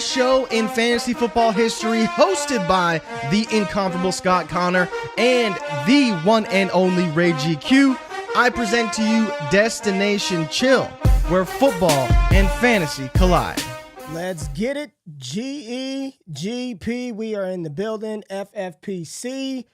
greatest show in fantasy football history, hosted by the incomparable Scott Connor and the one and only Ray GQ, I present to you Destination Chill, where football and fantasy collide. Let's get it. GEGP, we are in the building. FFPC,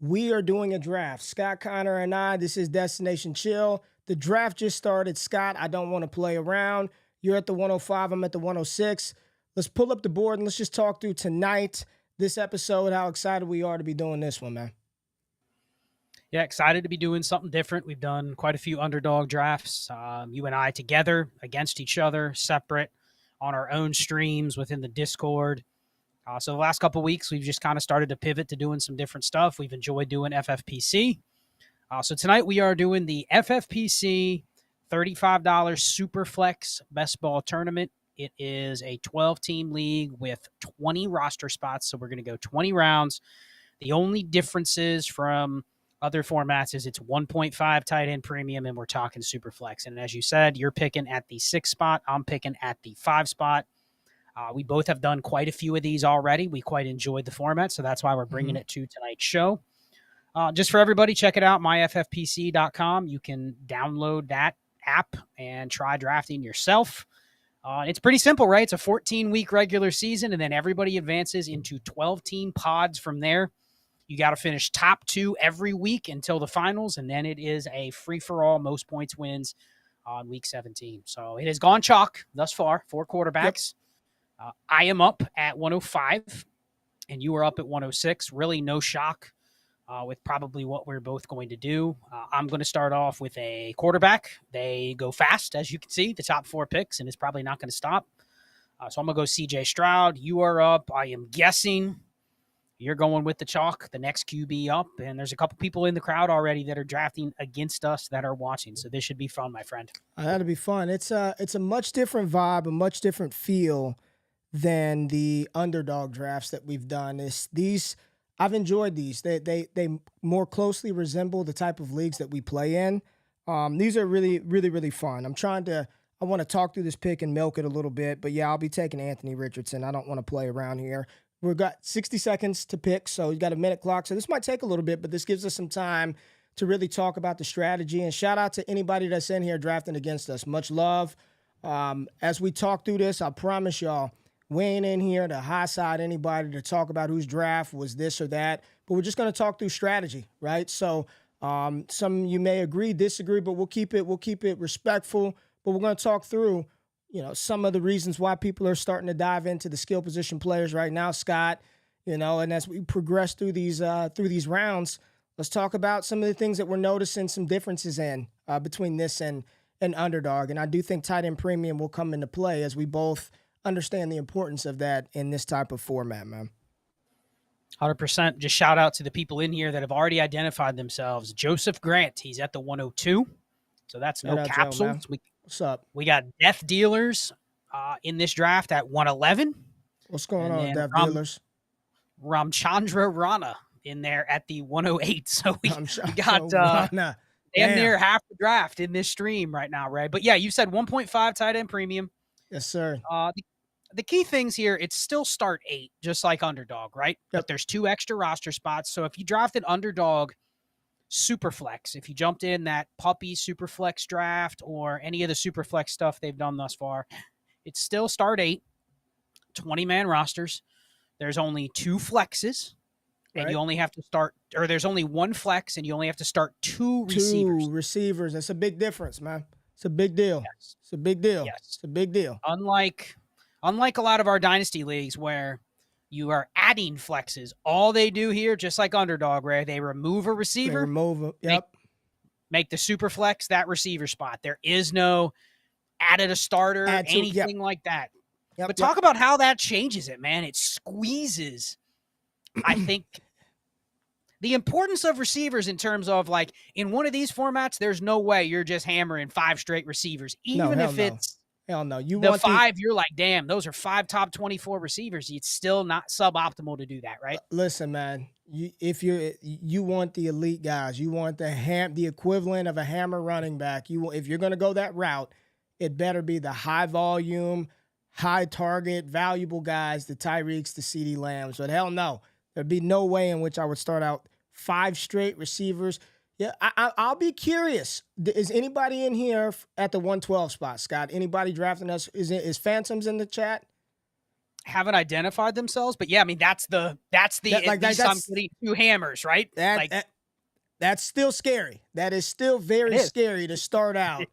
we are doing a draft. Scott Connor and I, this is Destination Chill. The draft just started. Scott, I don't want to play around. You're at the 105, I'm at the 106. Let's pull up the board and let's just talk through tonight, this episode, how excited we are to be doing this one, man. Yeah, excited to be doing something different. We've done quite a few underdog drafts, you and I together, against each other, separate, on our own streams within the Discord. So the last couple of weeks, we've just kind of started to pivot to doing some different stuff. We've enjoyed doing FFPC. So tonight we are doing the FFPC $35 Superflex Bestball Tournament. It is a 12-team league with 20 roster spots, so we're going to go 20 rounds. The only differences from other formats is it's 1.5 tight end premium, and we're talking Superflex. And as you said, you're picking at the 6 spot. I'm picking at the 5 spot. We both have done quite a few of these already. We quite enjoyed the format, so that's why we're bringing it to tonight's show. Just for everybody, check it out, myffpc.com. You can download that app and try drafting yourself. It's pretty simple, right? It's a 14-week regular season, and then everybody advances into 12-team pods from there. You got to finish top 2 every week until the finals, and then it is a free-for-all, most points wins on week 17. So it has gone chalk thus far, 4 quarterbacks. Yep. I am up at 105, and you are up at 106. Really no shock with probably what we're both going to do. I'm going to start off with a quarterback. They go fast, as you can see, the top 4 picks, and it's probably not going to stop. So I'm going to go C.J. Stroud. You are up. I am guessing you're going with the chalk, the next QB up, and there's a couple people in the crowd already that are drafting against us that are watching, so this should be fun, my friend. That'll be fun. It's a much different vibe, a much different feel than the underdog drafts that we've done. I've enjoyed these. They more closely resemble the type of leagues that we play in. These are really, really, really fun. I want to talk through this pick and milk it a little bit, but yeah, I'll be taking Anthony Richardson. I don't want to play around here. We've got 60 seconds to pick, so you got a minute clock. So this might take a little bit, but this gives us some time to really talk about the strategy. And shout out to anybody that's in here drafting against us. Much love. As we talk through this, I promise y'all, we ain't in here to high side anybody to talk about whose draft was this or that, but we're just going to talk through strategy, right? So some you may agree, disagree, but we'll keep it respectful. But we're going to talk through, some of the reasons why people are starting to dive into the skill position players right now, Scott. And as we progress through these rounds, let's talk about some of the things that we're noticing some differences in between this and underdog. And I do think tight end premium will come into play as we both understand the importance of that in this type of format, man. 100%. Just shout out to the people in here that have already identified themselves. Joseph Grant, he's at the 102. So that's no capsules. What's up? We got Death Dealers in this draft at 111. What's going on, Death Dealers? Ramchandra Rana in there at the 108. So we got damn near half the draft in this stream right now, Ray. But yeah, you said 1.5 tight end premium. Yes, sir. The key things here, it's still start 8, just like underdog, right? Yep. But there's 2 extra roster spots. So if you drafted underdog Superflex, if you jumped in that puppy Superflex draft or any of the Superflex stuff they've done thus far, it's still start 8, 20-man rosters. There's only 2 flexes, and you only have to start, or there's only 1 flex, and you only have to start 2 receivers. 2 receivers. That's a big difference, man. It's a big deal. Yes. It's a big deal. Yes. It's a big deal. Unlike a lot of our dynasty leagues where you are adding flexes, all they do here, just like underdog, Ray, they remove a receiver. Make the super flex that receiver spot. There is no added a starter, anything like that. But talk about how that changes it, man. It squeezes, I think, the importance of receivers in terms of, like, in one of these formats, there's no way you're just hammering 5 straight receivers. Even if it's hell no. You want 5, you're like, damn, those are 5 top 24 receivers. It's still not suboptimal to do that, right? Listen, man, you want the elite guys. You want the equivalent of a hammer running back. If you're going to go that route, it better be the high volume, high target, valuable guys, the Tyreeks, the CeeDee Lambs. But hell no, there'd be no way in which I would start out 5 straight receivers. Yeah, I'll be curious. Is anybody in here at the 112 spot, Scott? Anybody drafting us? Is Phantoms in the chat? Haven't identified themselves, but yeah, I mean that's the I'm getting 2 hammers, right? That's still scary. That is still very scary to start out.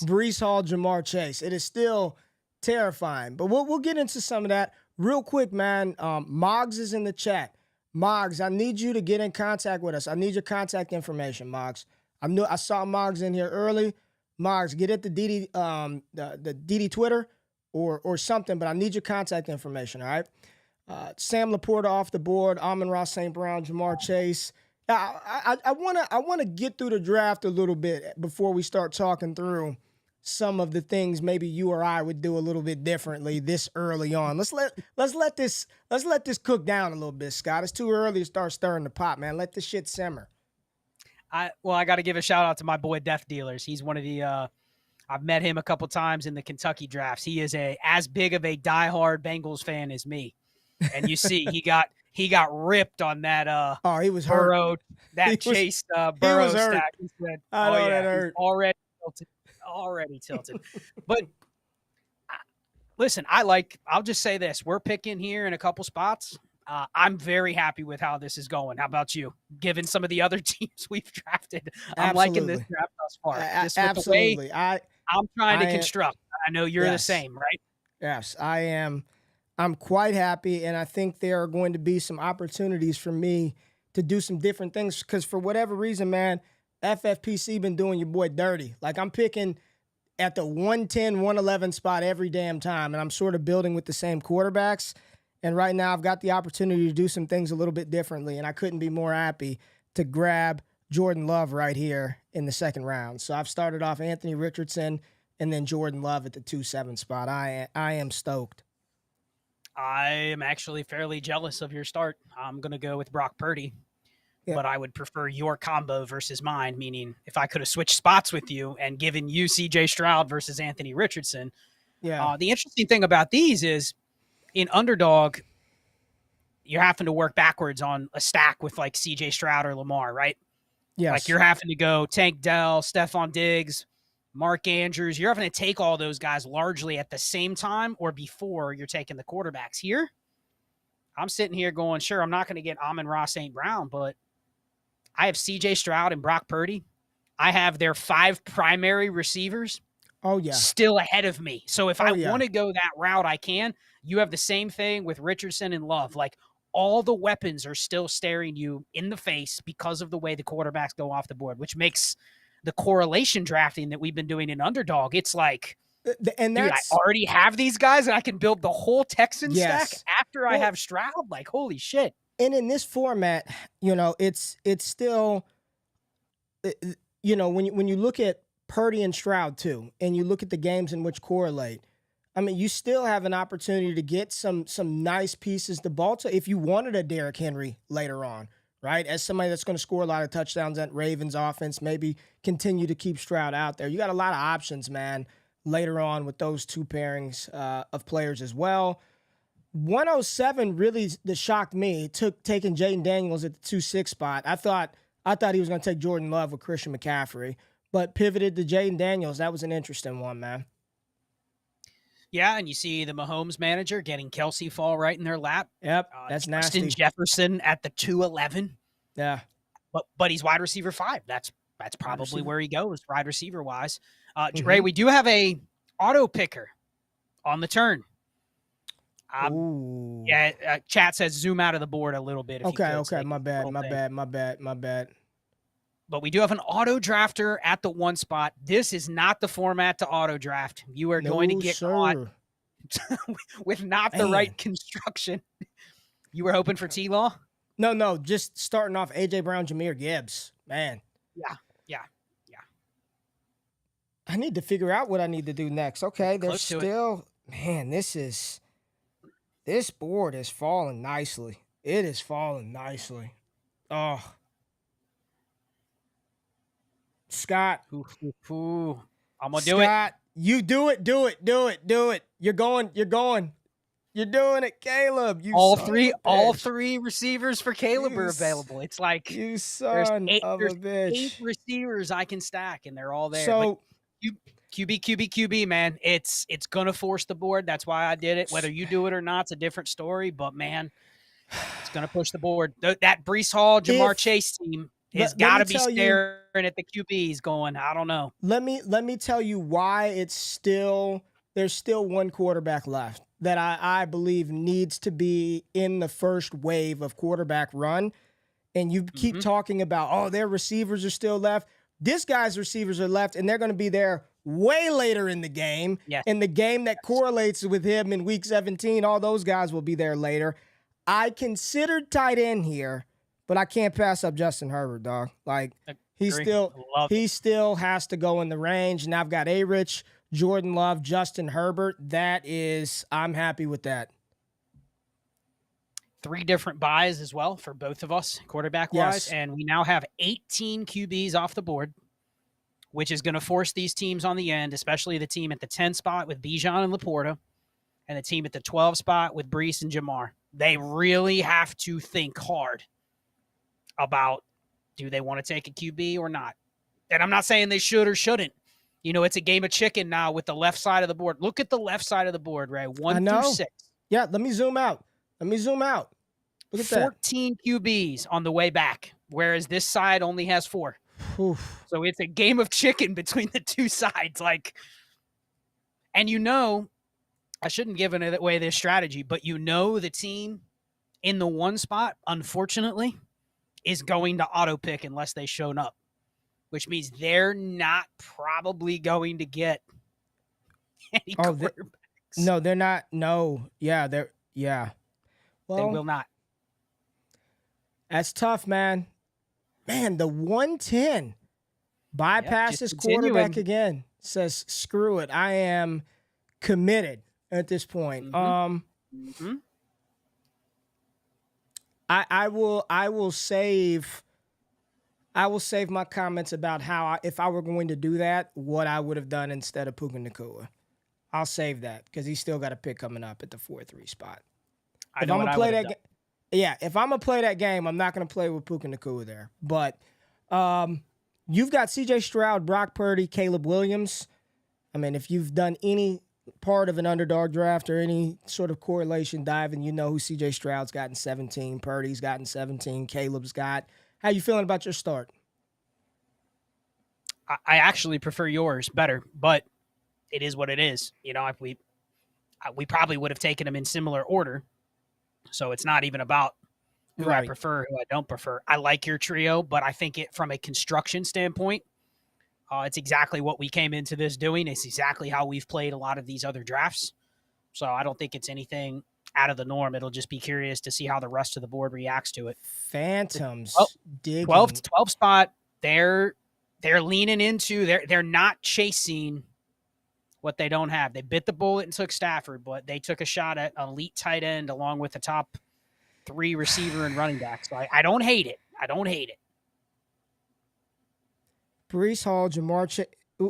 Breece Hall, Jamar Chase. It is still terrifying. But we'll get into some of that real quick, man. Moggs is in the chat. Moggs, I need you to get in contact with us. I need your contact information, Moggs. I saw Moggs in here early. Moggs, get at the DD Twitter or something, but I need your contact information, all right? Sam Laporta off the board, Amon-Ra St. Brown, Jamar Chase. I want to get through the draft a little bit before we start talking through some of the things maybe you or I would do a little bit differently this early on. Let's let this cook down a little bit, Scott. It's too early to start stirring the pot, man. Let this shit simmer. I got to give a shout out to my boy Death Dealers. He's one of the I've met him a couple times in the Kentucky drafts. He is as big of a diehard Bengals fan as me. And you see he got ripped on that he was Burrow, hurt. that Chase Burrow stack. He said, that hurt. Already tilted. But listen, I'll just say this. We're picking here in a couple spots. I'm very happy with how this is going. How about you? Given some of the other teams we've drafted, I'm liking this draft thus far. Absolutely. I'm trying to construct. I know you're the same, right? Yes, I am. I'm quite happy, and I think there are going to be some opportunities for me to do some different things because for whatever reason, man, FFPC been doing your boy dirty. Like I'm picking at the 110, 111 spot every damn time, and I'm sort of building with the same quarterbacks. And right now I've got the opportunity to do some things a little bit differently, and I couldn't be more happy to grab Jordan Love right here in the second round. So I've started off Anthony Richardson and then Jordan Love at the 2-7 spot. I am stoked. I am actually fairly jealous of your start. I'm going to go with Brock Purdy, but I would prefer your combo versus mine, meaning if I could have switched spots with you and given you CJ Stroud versus Anthony Richardson. The interesting thing about these is in Underdog, you're having to work backwards on a stack with like CJ Stroud or Lamar, right? Yes. Like you're having to go Tank Dell, Stephon Diggs, Mark Andrews. You're having to take all those guys largely at the same time or before you're taking the quarterbacks. Here, I'm sitting here going, sure, I'm not going to get Amon-Ra St. Brown, but I have CJ Stroud and Brock Purdy. I have their 5 primary receivers still ahead of me. So if I want to go that route, I can. You have the same thing with Richardson and Love. Like all the weapons are still staring you in the face because of the way the quarterbacks go off the board, which makes the correlation drafting that we've been doing in Underdog. It's like, dude, I already have these guys and I can build the whole Texan stack after I have Stroud. Like, holy shit. And in this format, it's still, when you look at Purdy and Stroud too, and you look at the games in which correlate, I mean, you still have an opportunity to get some nice pieces to Baltimore if you wanted a Derrick Henry later on, right? As somebody that's going to score a lot of touchdowns at Ravens offense, maybe continue to keep Stroud out there. You got a lot of options, man, later on with those 2 pairings of players as well. 107 really shocked me. Taking Jaden Daniels at the 2-6 spot. I thought he was going to take Jordan Love with Christian McCaffrey, but pivoted to Jaden Daniels. That was an interesting one, man. Yeah, and you see the Mahomes manager getting Kelsey fall right in their lap. Yep, that's nasty. Justin Jefferson at the 211. Yeah, but he's wide receiver 5. That's probably where he goes, wide receiver wise. Ray, we do have a auto picker on the turn. Chat says zoom out of the board a little bit. Okay, my bad. But we do have an auto drafter at the 1 spot. This is not the format to auto draft. You are going to get caught with not the right construction. You were hoping for T-Law? No, just starting off A.J. Brown, Jahmyr Gibbs. Man. Yeah. I need to figure out what I need to do next. Okay, there's still... Man, this board is falling nicely. It is falling nicely. Oh. Scott. I'm going to do it. You do it. You're doing it, Caleb. You all son three of a bitch. receivers for Caleb are available. It's like You son of a bitch. 8 receivers I can stack, and they're all there. So but QB, man, it's gonna force the board. That's why I did it. Whether you do it or not, it's a different story. But man, it's gonna push the board. That Breece Hall, Jamar Chase team has got to be staring at the QBs, going, I don't know. Let me tell you why there's still one quarterback left that I believe needs to be in the first wave of quarterback run. And you keep talking about, oh, their receivers are still left. This guy's receivers are left, and they're going to be there way later in the game. Yes. In the game that correlates with him in Week 17, all those guys will be there later. I considered tight end here, but I can't pass up Justin Herbert, dog. Like, he still has to go in the range, and I've got A-Rich, Jordan Love, Justin Herbert. I'm happy with that. 3 different buys as well for both of us, quarterback-wise, and we now have 18 QBs off the board, which is going to force these teams on the end, especially the team at the 10 spot with Bijan and Laporta, and the team at the 12 spot with Breece and Jamar. They really have to think hard about, do they want to take a QB or not? And I'm not saying they should or shouldn't. You know, it's a game of chicken now with the left side of the board. Look at the left side of the board, Ray. 1 through 6. Yeah, let me zoom out. Look at 14 QBs on the way back, whereas this side only has 4. Oof. So it's a game of chicken between the two sides. And I shouldn't give away this strategy, but the team in the 1 spot, unfortunately, is going to auto pick unless they shown up, which means they're not probably going to get any quarterbacks. No, they're not. No. Yeah, well, they will not. That's tough, man. Man, the 110 bypasses quarterback again. Says, screw it. I am committed at this point. I will save my comments about how if I were going to do that, what I would have done instead of Puka Nacua. I'll save that because he's still got a pick coming up at the 4-3 spot. If I'm gonna play that game, I'm not gonna play with Puka Nacua there. But you've got C.J. Stroud, Brock Purdy, Caleb Williams. I mean, if you've done any part of an underdog draft or any sort of correlation diving, you know who C.J. Stroud's gotten 17, Purdy's gotten 17, Caleb's got. How you feeling about your start? I actually prefer yours better, but it is what it is. You know, if we probably would have taken them in similar order. So it's not even about who I prefer, who I don't prefer. I like your trio, but I think from a construction standpoint, it's exactly what we came into this doing. It's exactly how we've played a lot of these other drafts. So I don't think it's anything out of the norm. It'll just be curious to see how the rest of the board reacts to it. Phantoms. 12 spot. They're leaning into, they're not chasing what they don't have. They bit the bullet and took Stafford, but they took a shot at elite tight end along with the top 3 receiver and running backs. So I don't hate it. Breece Hall, Jamar Chase.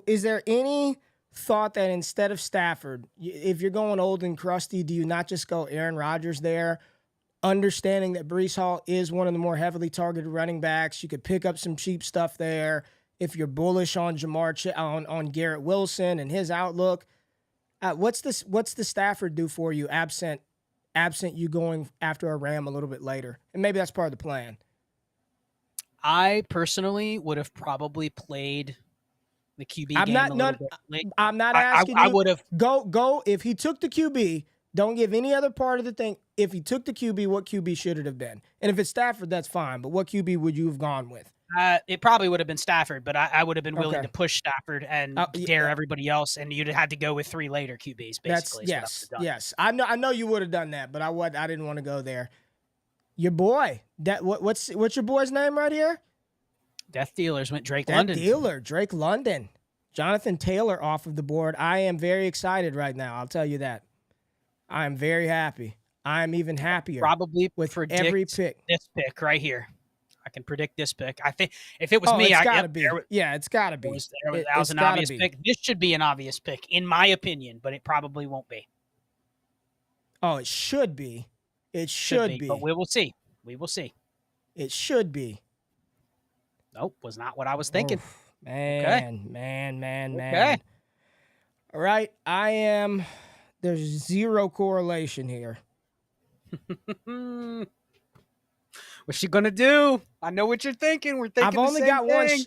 Is there any thought that instead of Stafford, if you're going old and crusty, do you not just go Aaron Rodgers there, understanding that Breece Hall is one of the more heavily targeted running backs? You could pick up some cheap stuff there. If you're bullish on on Garrett Wilson and his outlook, what's the Stafford do for you absent you going after a Ram a little bit later? And maybe that's part of the plan. I personally would have probably played the QB game a little bit late. I'm not asking I would have go if he took the QB. Don't give any other part of the thing. If he took the QB, what QB should it have been? And if it's Stafford, that's fine. But what QB would you have gone with? It probably would have been Stafford, but I would have been willing to push Stafford and dare everybody else, and you'd have had to go with 3 later QBs, basically. Yes. I know you would have done that, but I didn't want to go there. Your boy, what's your boy's name right here? Death Dealers went Drake London. Drake London. Jonathan Taylor off of the board. I am very excited right now. I'll tell you that. I am very happy. I am even happier. Probably with every pick. This pick right here. I can predict this pick. I think if it was me, it's I gotta yep, be. there was- Yeah, it's gotta be. that was an obvious pick. This should be an obvious pick, in my opinion, but it probably won't be. Oh, it should be. It should be. But we will see. We will see. It should be. Nope, was not what I was thinking. Man. Okay. All right, there's zero correlation here. What's she gonna do? I know what you're thinking. We're thinking I've only the same got thing.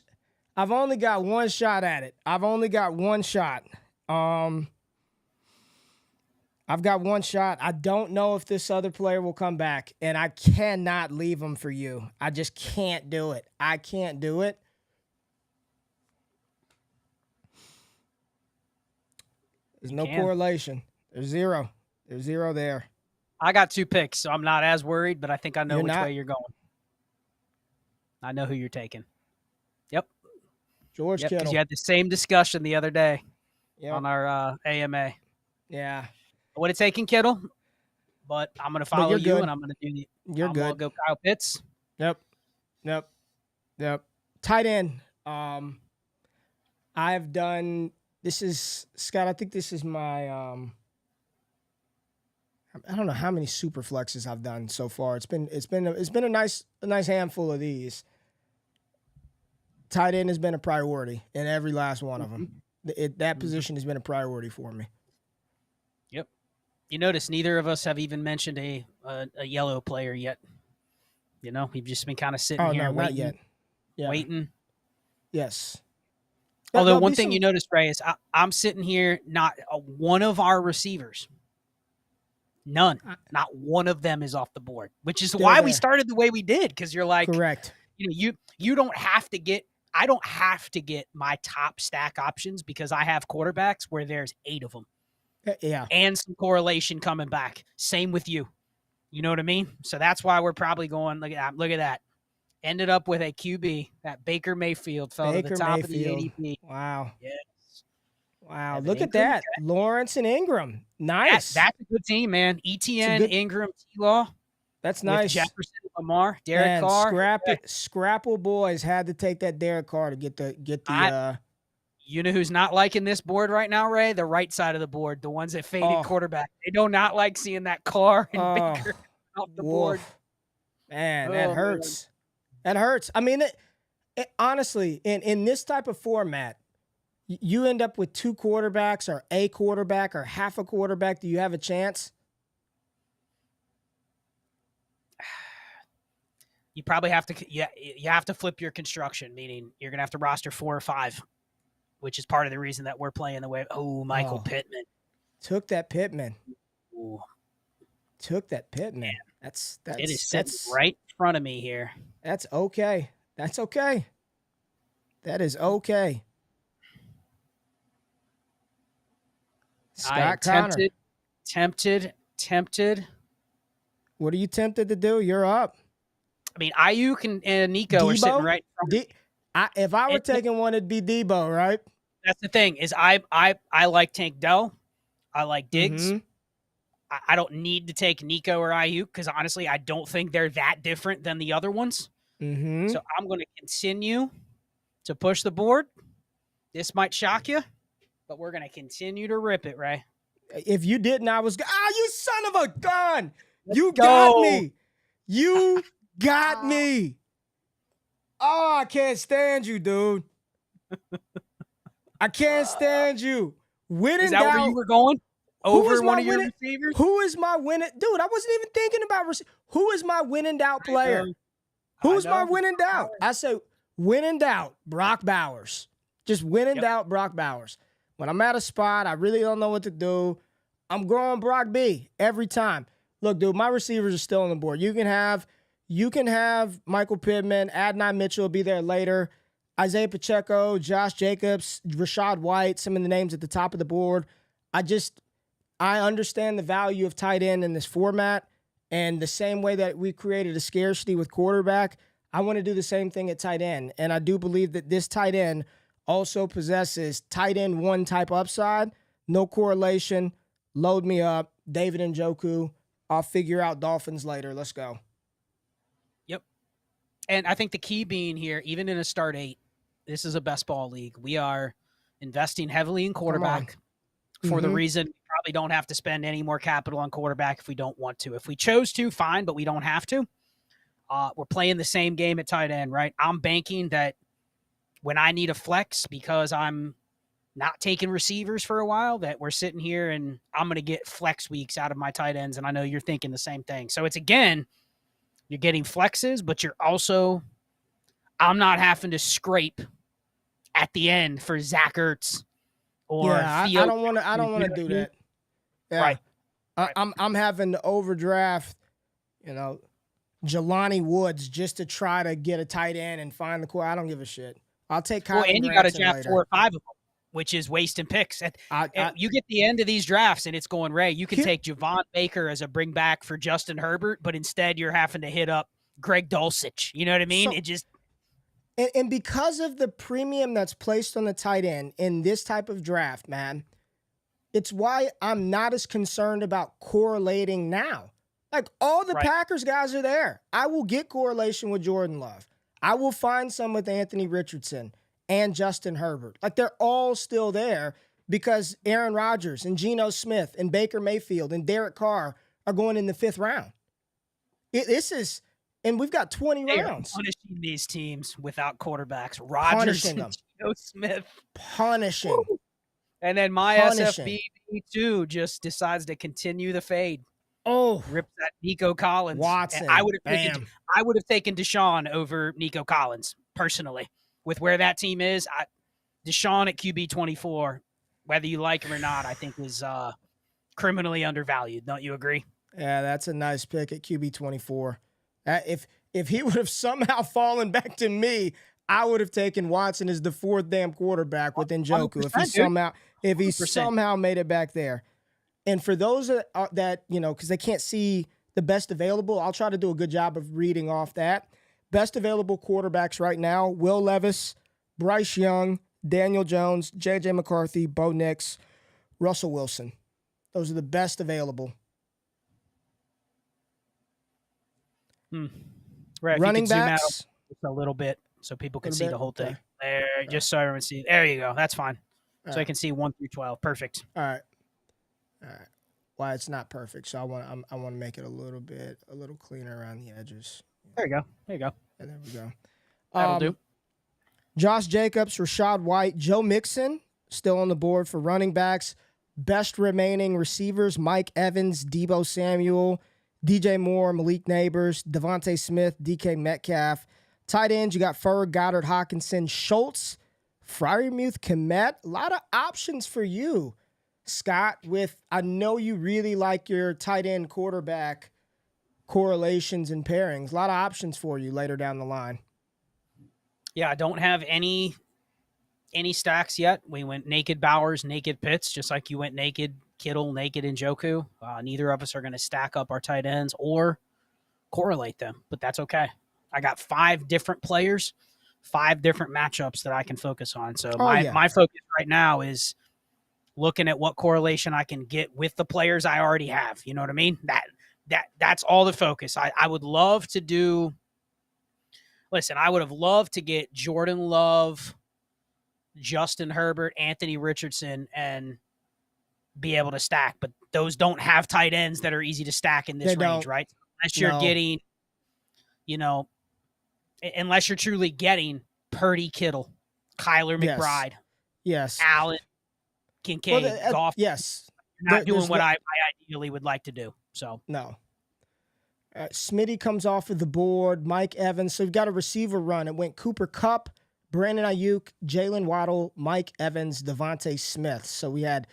I've only got one shot at it. I've got one shot. I don't know if this other player will come back, and I cannot leave him for you. I just can't do it. I can't do it. There's no correlation. There's zero. There's zero there. I got 2 picks, so I'm not as worried, but I think I know which way you're going. I know who you're taking. Yep. George Kittle. Because you had the same discussion the other day on our AMA. Yeah. I would have taken Kittle, but I'm going to follow you, and I'm going to do the – You're good. I'll go Kyle Pitts. Yep. Tight end. I've done – this is – Scott, I think this is my I don't know how many super flexes I've done so far. It's been a nice handful of these. Tight end has been a priority in every last one of them. That position has been a priority for me. Yep. You notice neither of us have even mentioned a yellow player yet. You know, we've just been kind of sitting here waiting. Not yet. Yeah. Waiting. Yes. Although one thing you notice, Ray, is I'm sitting here, not one of our receivers. None. Not one of them is off the board, which is why we started the way we did. Because you're like, correct. You know, you don't have to get. I don't have to get my top stack options because I have quarterbacks where there's 8 of them. Yeah. And some correlation coming back. Same with you. You know what I mean? So that's why we're probably going. Look at that. Ended up with a QB. That Baker Mayfield fell to the top of the ADP. Wow. Yes. Wow. Look at that. Lawrence and Ingram. Nice. That's a good team, man. ETN, Ingram, T-Law. That's nice. Jefferson, Lamar, Derek Carr. Scrapple boys had to take that Derek Carr to get the You know who's not liking this board right now, Ray? The right side of the board, the ones that faded quarterback. They do not like seeing that Carr and Baker off the board. Man, that hurts. Man. That hurts. I mean, it honestly, in this type of format, you end up with 2 quarterbacks or a quarterback or half a quarterback. Do you have a chance? You probably have to, you have to flip your construction, meaning you're going to have to roster 4 or 5, which is part of the reason that we're playing the way. Oh, Michael Pittman. Took that Pittman. Ooh. Took that Pittman. It is sitting right in front of me here. That's okay. That's okay. That is okay. Scott Connor. Tempted. What are you tempted to do? You're up. I mean, Ayuk and Nico Debo? are sitting right in front of me. If I were taking one, it'd be Debo, right? That's the thing is I like Tank Dell. I like Diggs. Mm-hmm. I don't need to take Nico or Ayuk because honestly, I don't think they're that different than the other ones. Mm-hmm. So I'm going to continue to push the board. This might shock you, but we're going to continue to rip it, Ray. If you didn't, I was you son of a gun. You got me. You got me. Oh, I can't stand you, dude. I can't stand you. Is that where you were going? Over one of your receivers? Who is my winning? Dude, I wasn't even thinking about who is my win in doubt player? Who's my win in doubt? I say win in doubt, Brock Bowers. Just win in doubt, Brock Bowers. When I'm at a spot, I really don't know what to do. I'm going Brock B every time. Look, dude, my receivers are still on the board. You can have Michael Pittman, Adonai Mitchell will be there later. Isaiah Pacheco, Josh Jacobs, Rashad White, some of the names at the top of the board. I understand the value of tight end in this format, and the same way that we created a scarcity with quarterback, I want to do the same thing at tight end. And I do believe that this tight end also possesses tight end 1 type upside, no correlation, load me up, David Njoku. I'll figure out Dolphins later. Let's go. Yep. And I think the key being here, even in a start 8, this is a best ball league. We are investing heavily in quarterback for the reason we probably don't have to spend any more capital on quarterback if we don't want to. If we chose to, fine, but we don't have to. We're playing the same game at tight end, right? I'm banking that when I need a flex because I'm not taking receivers for a while, that we're sitting here and I'm going to get flex weeks out of my tight ends. And I know you're thinking the same thing. So it's, again, you're getting flexes, but you're also, I'm not having to scrape at the end for Zach Ertz or I don't want to do that. Yeah. Right. I'm having to overdraft, Jelani Woods just to try to get a tight end and find the core. I don't give a shit. I'll take Kyle. And you got to draft 4 or 5 of them, which is wasting picks. You get the end of these drafts and it's going, Ray, you can take Javon Baker as a bring back for Justin Herbert, but instead you're having to hit up Greg Dulcich. You know what I mean? It just. And because of the premium that's placed on the tight end in this type of draft, man, it's why I'm not as concerned about correlating now. Like, all the Packers guys are there. I will get correlation with Jordan Love. I will find some with Anthony Richardson and Justin Herbert. Like, they're all still there because Aaron Rodgers and Geno Smith and Baker Mayfield and Derek Carr are going in the 5th round. And we've got 20 rounds. Punishing these teams without quarterbacks. Rodgers and Geno Smith. Punishing. And then my SFB2 just decides to continue the fade. Oh, rips that Nico Collins. Watson. I would have taken Deshaun over Nico Collins personally. With where that team is, Deshaun at QB 24, whether you like him or not, I think is criminally undervalued. Don't you agree? Yeah, that's a nice pick at QB 24. If he would have somehow fallen back to me, I would have taken Watson as the 4th damn quarterback with Njoku. If he somehow made it back there. And for those that because they can't see the best available, I'll try to do a good job of reading off that. Best available quarterbacks right now: Will Levis, Bryce Young, Daniel Jones, J.J. McCarthy, Bo Nix, Russell Wilson. Those are the best available. Right, running backs, zoom out just a little bit so people can see the whole thing. There, just so everyone see. There you go. That's fine. I can see 1 through 12. Perfect. All right. Well, it's not perfect, so I want to make it a little cleaner around the edges. There you go. And there we go. That'll do. Josh Jacobs, Rashad White, Joe Mixon still on the board for running backs. Best remaining receivers: Mike Evans, Deebo Samuel, DJ Moore, Malik Neighbors, Devontae Smith, DK Metcalf. Tight ends, you got Ferg, Goddard, Hawkinson, Schultz, Freiermuth, Kmet. A lot of options for you, Scott. I know you really like your tight end quarterback correlations and pairings. A lot of options for you later down the line. Yeah, I don't have any stacks yet. We went naked Bowers, naked Pitts, just like you went naked Kittle, naked Njoku. Neither of us are going to stack up our tight ends or correlate them, but that's okay. I got 5 different players, 5 different matchups that I can focus on. So my focus right now is looking at what correlation I can get with the players I already have. You know what I mean? That's all the focus. I would love to do. Listen, I would have loved to get Jordan Love, Justin Herbert, Anthony Richardson, and be able to stack. But those don't have tight ends that are easy to stack in this range, right? Unless you're getting, unless you're truly getting Purdy, Kittle, Kyler McBride, Allen, Kincaid, Goff. Yes. You're not doing what I ideally would like to do. So no. Smitty comes off of the board. Mike Evans. So we've got a receiver run. It went Cooper Kupp, Brandon Ayuk, Jalen Waddle, Mike Evans, Devontae Smith. So we had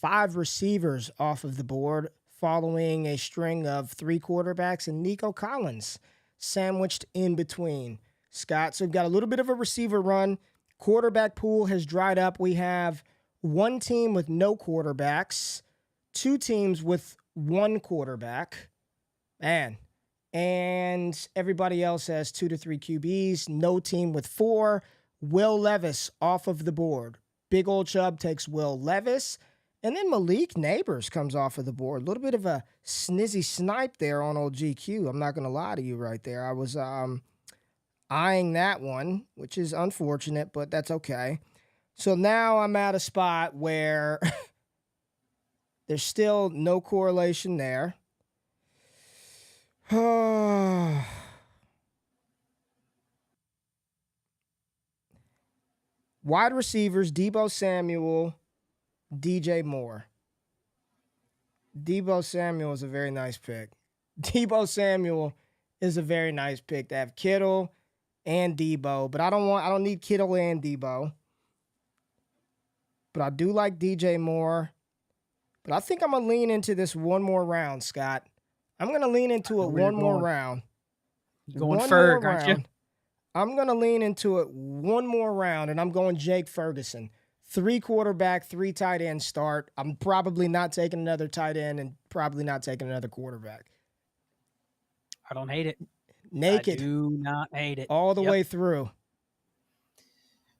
5 receivers off of the board following a string of 3 quarterbacks and Nico Collins sandwiched in between, Scott. So we've got a little bit of a receiver run. Quarterback pool has dried up. We have 1 team with no quarterbacks, 2 teams with 1 quarterback. Man. And everybody else has 2 to 3 QBs. No team with 4. Will Levis off of the board. Big old Chubb takes Will Levis. And then Malik Neighbors comes off of the board. A little bit of a snizzy snipe there on old GQ. I'm not going to lie to you right there. I was eyeing that one, which is unfortunate, but that's okay. So now I'm at a spot where there's still no correlation there. Wide receivers, Deebo Samuel, DJ Moore. Deebo Samuel is a very nice pick. Deebo Samuel is a very nice pick to have Kittle and Deebo, but I don't need Kittle and Deebo. But I do like DJ Moore. But I think I'm going to lean into this one more round, Scott. I'm going to lean into it one more round. You're going Ferg, aren't you? I'm going to lean into it one more round, and I'm going Jake Ferguson. 3 quarterback, 3 tight end start. I'm probably not taking another tight end and probably not taking another quarterback. I don't hate it. Naked. I do not hate it. All the way through.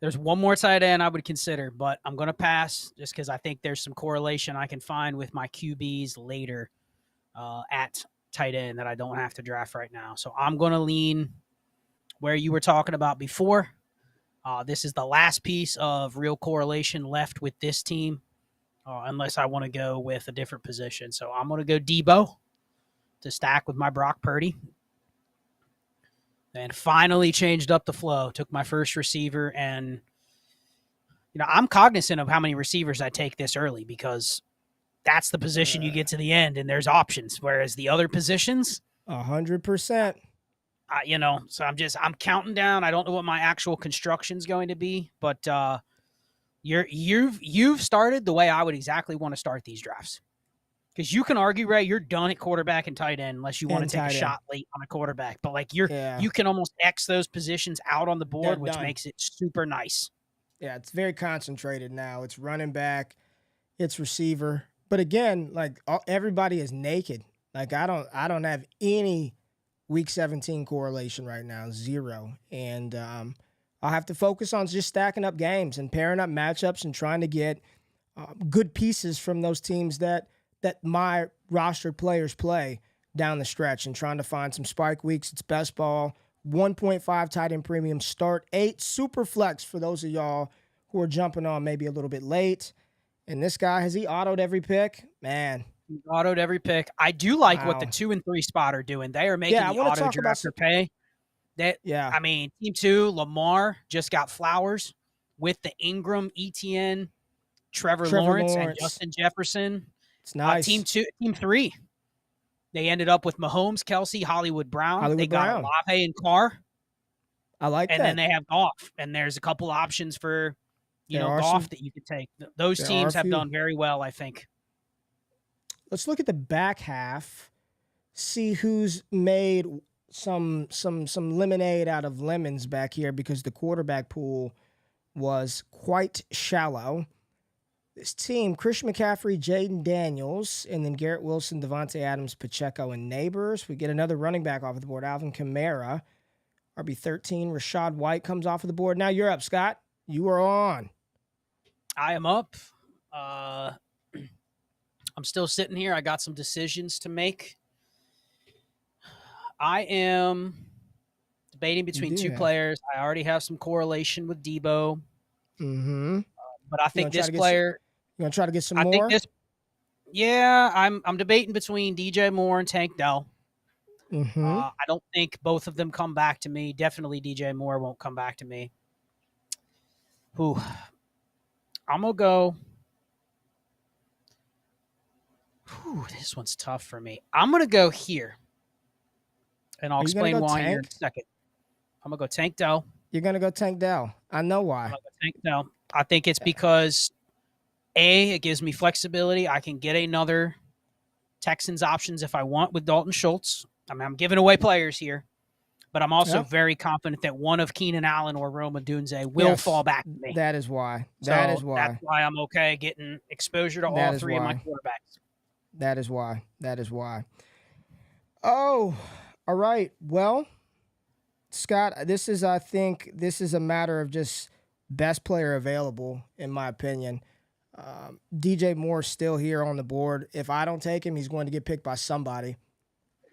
There's one more tight end I would consider, but I'm going to pass just because I think there's some correlation I can find with my QBs later at tight end that I don't have to draft right now. So I'm going to lean where you were talking about before. This is the last piece of real correlation left with this team, unless I want to go with a different position. So I'm going to go Deebo to stack with my Brock Purdy. And finally changed up the flow, took my first receiver. And, I'm cognizant of how many receivers I take this early because that's the position you get to the end and there's options. Whereas the other positions, 100%. So I'm counting down. I don't know what my actual construction is going to be, but you've started the way I would exactly want to start these drafts. Because you can argue, Ray, you're done at quarterback and tight end unless you want to take a shot late on a quarterback. But you can almost X those positions out on the board, which makes it super nice. Yeah, it's very concentrated now. It's running back, it's receiver. But again, everybody is naked. I don't have any Week 17 correlation right now, 0. And I'll have to focus on just stacking up games and pairing up matchups and trying to get good pieces from those teams that my rostered players play down the stretch and trying to find some spike weeks. It's best ball, 1.5 tight end premium start, 8 super flex for those of y'all who are jumping on maybe a little bit late. And this guy, has he autoed every pick? Man. He autoed every pick. I do like what the 2 and 3 spot are doing. They are making the auto drafter pay. Team 2, Lamar just got Flowers with the Ingram, Etienne, Trevor Lawrence, and Justin Jefferson. It's nice. Team 3, they ended up with Mahomes, Kelsey, Hollywood Brown. They got Olave and Carr. I like that. And then they have Goff. And there's a couple options for, Goff that you could take. Those teams have done very well, I think. Let's look at the back half, see who's made some lemonade out of lemons back here because the quarterback pool was quite shallow. This team, Christian McCaffrey, Jaden Daniels, and then Garrett Wilson, Devontae Adams, Pacheco, and Neighbors. We get another running back off of the board, Alvin Kamara. RB13, Rashad White comes off of the board. Now you're up, Scott. You are on. I am up. I'm still sitting here. I got some decisions to make. I am debating between 2 players. I already have some correlation with Deebo. Mm-hmm. But I think this player... You want to try to get some more? I'm debating between DJ Moore and Tank Dell. Mm-hmm. I don't think both of them come back to me. Definitely DJ Moore won't come back to me. I'm going to go... this one's tough for me. I'm going to go here. And I'll explain why here in a second. I'm going to go Tank Dell. You're going to go Tank Dell. I know why. I'm going to go Tank Dell. I think it's because, it gives me flexibility. I can get another Texans options if I want with Dalton Schultz. I'm giving away players here. But I'm also very confident that one of Keenan Allen or Rome Odunze will fall back to me. That is why. That's why I'm okay getting exposure to all 3 of my quarterbacks. That is why. Oh, all right. Well, Scott, I think this is a matter of just best player available, in my opinion. DJ Moore's still here on the board. If I don't take him, he's going to get picked by somebody.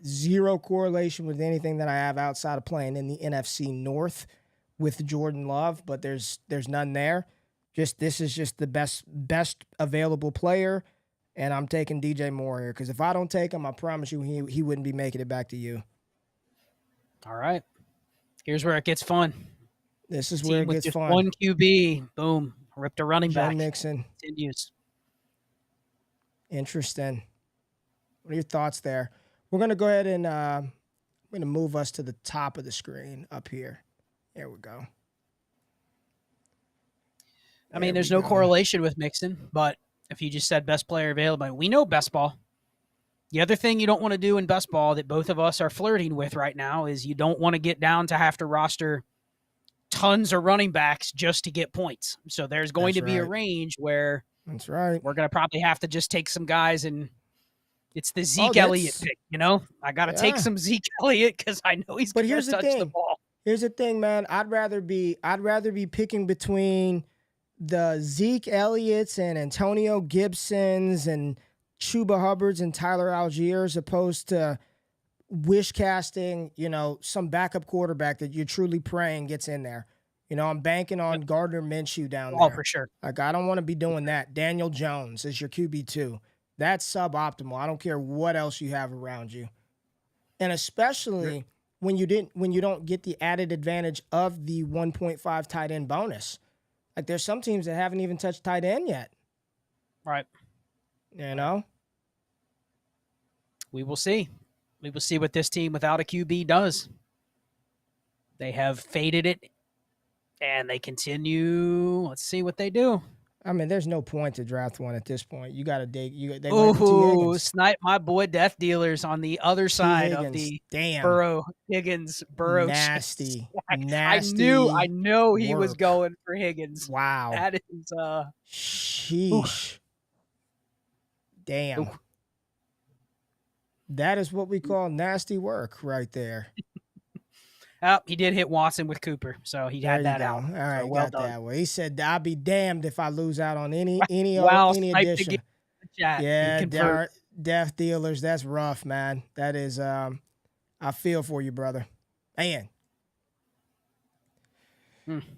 zero correlation with anything that I have outside of playing in the NFC North with Jordan Love, but there's none there. This is just the best available player, and I'm taking DJ Moore here because if I don't take him, I promise you he wouldn't be making it back to you. All right. Here's where it gets fun. This is where it gets fun. One QB, boom, ripped a running back. Joe Mixon continues. Interesting. What are your thoughts there? We're gonna go ahead and I'm gonna move us to the top of the screen up here. There we go. I mean, there's no correlation with Mixon, but if you just said best player available, we know Bestball. The other thing you don't want to do in Bestball that both of us are flirting with right now is you don't want to get down to have to roster tons of running backs just to get points. So there's going to be a range where that's right. We're going to probably have to just take some guys, and it's the Zeke Elliott pick, you know? I got to take some Zeke Elliott because I know he's going to touch the ball. Here's the thing, man. I'd rather be picking between the Zeke Elliott's and Antonio Gibson's and Chuba Hubbard's and Tyler Algier as opposed to wish casting, some backup quarterback that you're truly praying gets in there. I'm banking on Gardner Minshew down there. Oh, for sure. Like, I don't want to be doing that. Daniel Jones is your QB2. That's suboptimal. I don't care what else you have around you. And especially when you don't get the added advantage of the 1.5 tight end bonus. Like, there's some teams that haven't even touched tight end yet. Right. We will see. We will see what this team without a QB does. They have faded it, and they continue. Let's see what they do. I mean, there's no point to draft one at this point. You got to dig. Ooh, snipe my boy Death Dealers on the other side of the Burrow nasty. I know he was going for Higgins. Wow. That is sheesh. Oof. Damn. Oof. That is what we call nasty work right there. Oh, he did hit Watson with Cooper, so he had that out. All right, so well done. That way. He said, "I'll be damned if I lose out on any addition." Yeah, Death Dealers. That's rough, man. That is. I feel for you, brother. Man,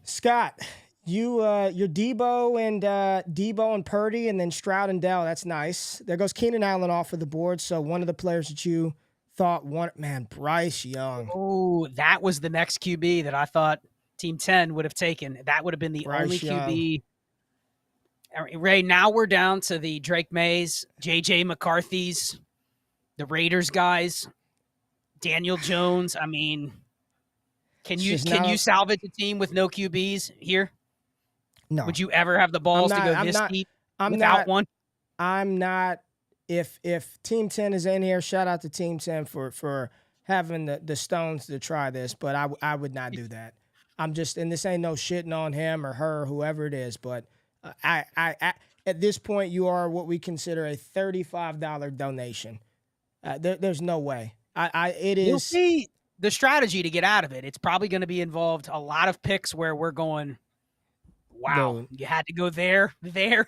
Scott, you're Debo and Purdy, and then Stroud and Dell. That's nice. There goes Keenan Allen off of the board. So one of the players that you thought Bryce Young. Oh, that was the next QB that I thought Team 10 would have taken. That would have been the Bryce only Young. QB. Ray, now we're down to the Drake Mays, J.J. McCarthy's, the Raiders guys, Daniel Jones. I mean, can you salvage a team with no QBs here? No. Would you ever have the balls to go this deep without one? I'm not. If Team 10 is in here, shout out to Team 10 for having the stones to try this, but I would not do that. I'm just, and this ain't no shitting on him or her, whoever it is, but I at this point you are what we consider a $35 donation. There's no way. It is. You'll see the strategy to get out of it. It's probably going to be involved a lot of picks where we're going, wow, you had to go there.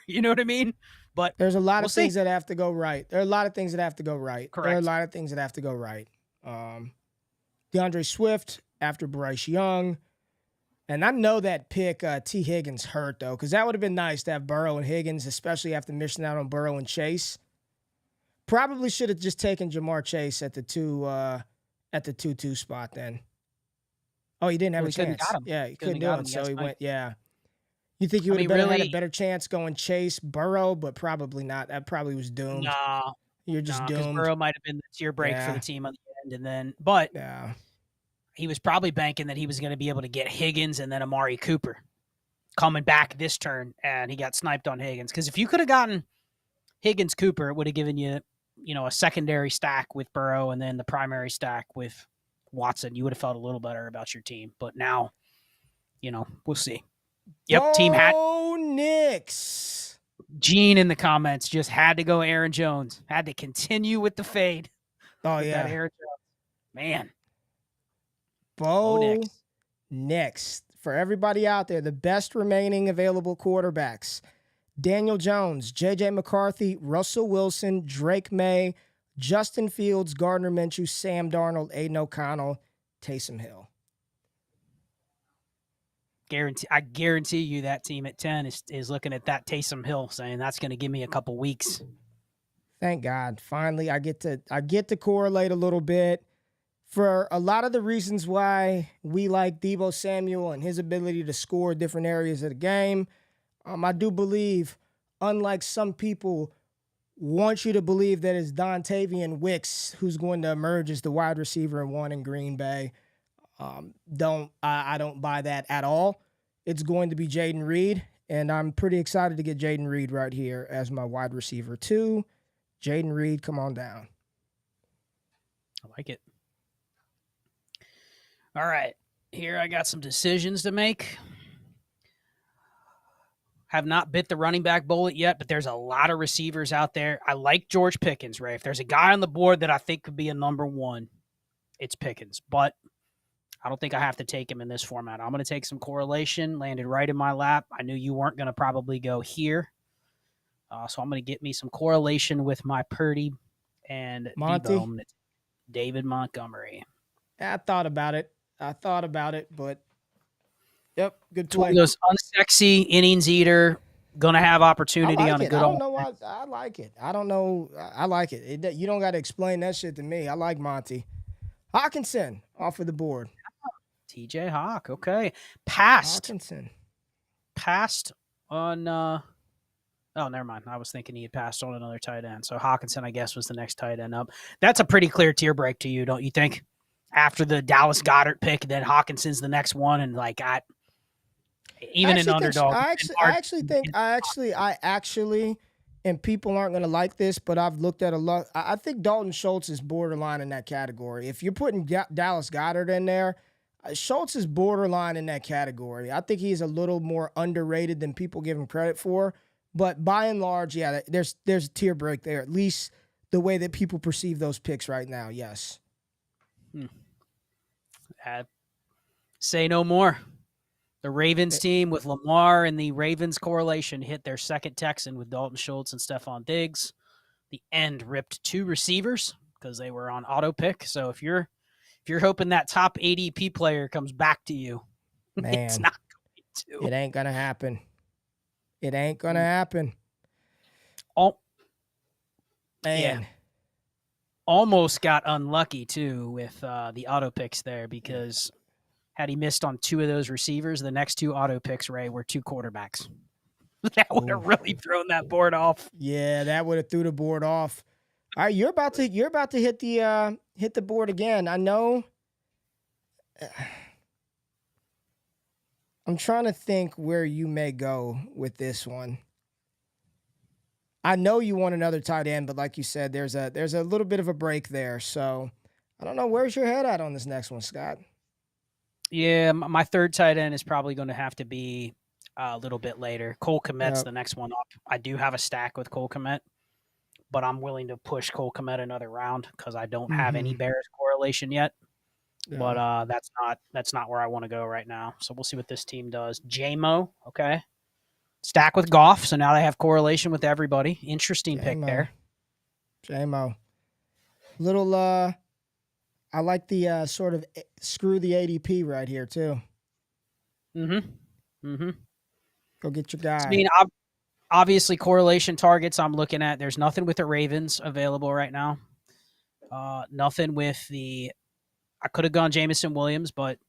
You know what I mean? But there's a lot of things that have to go right. There are a lot of things that have to go right. Correct. There are a lot of things that have to go right. DeAndre Swift after Bryce Young. And I know that pick T. Higgins hurt, though, because that would have been nice to have Burrow and Higgins, especially after missing out on Burrow and Chase. Probably should have just taken Jamar Chase at the 2-2 spot then. Oh, he didn't have a chance. Yeah, he couldn't do it, so he went, yeah. You think you would have had a better chance going Chase, Burrow, but probably not. That probably was doomed. No. You're just doomed. Burrow might have been the tier break for the team on the end. And then, but he was probably banking that he was going to be able to get Higgins and then Amari Cooper coming back this turn, and he got sniped on Higgins. Because if you could have gotten Higgins Cooper, it would have given you, a secondary stack with Burrow and then the primary stack with Watson. You would have felt a little better about your team. But now, we'll see. Yep, team hat. Oh, Knicks. Gene in the comments just had to go Aaron Jones. Had to continue with the fade. Oh, yeah. Aaron Jones. Man. Bo Nix. For everybody out there, the best remaining available quarterbacks. Daniel Jones, J.J. McCarthy, Russell Wilson, Drake May, Justin Fields, Gardner Minshew, Sam Darnold, Aiden O'Connell, Taysom Hill. I guarantee you that team at 10 is looking at that Taysom Hill saying that's going to give me a couple weeks. Thank God. Finally, I get to correlate a little bit for a lot of the reasons why we like Deebo Samuel and his ability to score different areas of the game. I do believe, unlike some people want you to believe that it's Dontavian Wicks who's going to emerge as the wide receiver and one in Green Bay. I don't buy that at all. It's going to be Jaden Reed, and I'm pretty excited to get Jaden Reed right here as my wide receiver 2. Jaden Reed, come on down. I like it. All right, here I got some decisions to make. Have not bit the running back bullet yet, but there's a lot of receivers out there. I like George Pickens, Ray. If there's a guy on the board that I think could be a number 1, it's Pickens. But I don't think I have to take him in this format. I'm going to take some correlation, landed right in my lap. I knew you weren't going to probably go here. So I'm going to get me some correlation with my Purdy and Debo, David Montgomery. I thought about it, but yep, good play. Those unsexy innings eater, going to have opportunity on a good. I don't know why I like it. I don't know. I like it. You don't got to explain that shit to me. I like Monty. Hawkinson off of the board. TJ Hawk. Okay. Passed on oh, never mind. I was thinking he had passed on another tight end. So Hawkinson, I guess, was the next tight end up. That's a pretty clear tier break to you, don't you think? After the Dallas Goedert pick, then Hawkinson's the next one, and like even an underdog. I actually, and people aren't going to like this, but I've looked at a lot. I think Dalton Schultz is borderline in that category. If you're putting Dallas Goedert in there, Schultz is borderline in that category. I think he's a little more underrated than people give him credit for. But by and large, yeah, there's a tier break there, at least the way that people perceive those picks right now, yes. Say no more. The Ravens team with Lamar and the Ravens correlation hit their second Texan with Dalton Schultz and Stephon Diggs. The end ripped 2 receivers because they were on auto pick. So if you're hoping that top ADP player comes back to you, man, it's not going to. It ain't gonna happen. It ain't gonna happen. Oh, man. Yeah. Almost got unlucky too with the auto picks there because had he missed on 2 of those receivers, the next 2 auto picks, Ray, were 2 quarterbacks. That would have really thrown that board off. Yeah, that would have threw the board off. All right, you're about to hit the board again. I know. I'm trying to think where you may go with this one. I know you want another tight end, but like you said, there's a little bit of a break there. So I don't know. Where's your head at on this next one, Scott? Yeah, my third tight end is probably going to have to be a little bit later. Cole Kmet's the next one up. I do have a stack with Cole Kmet, but I'm willing to push Cole Kmet another round because I don't have any Bears correlation yet. Yeah. But that's not where I want to go right now. So we'll see what this team does. JMO, okay. Stack with Goff, so now they have correlation with everybody. Interesting pick there. JMO. Little I like the sort of screw the ADP right here too. Go get your guy. I mean, obviously correlation targets I'm looking at. There's nothing with the Ravens available right now. Nothing with the I could have gone Jameson Williams, but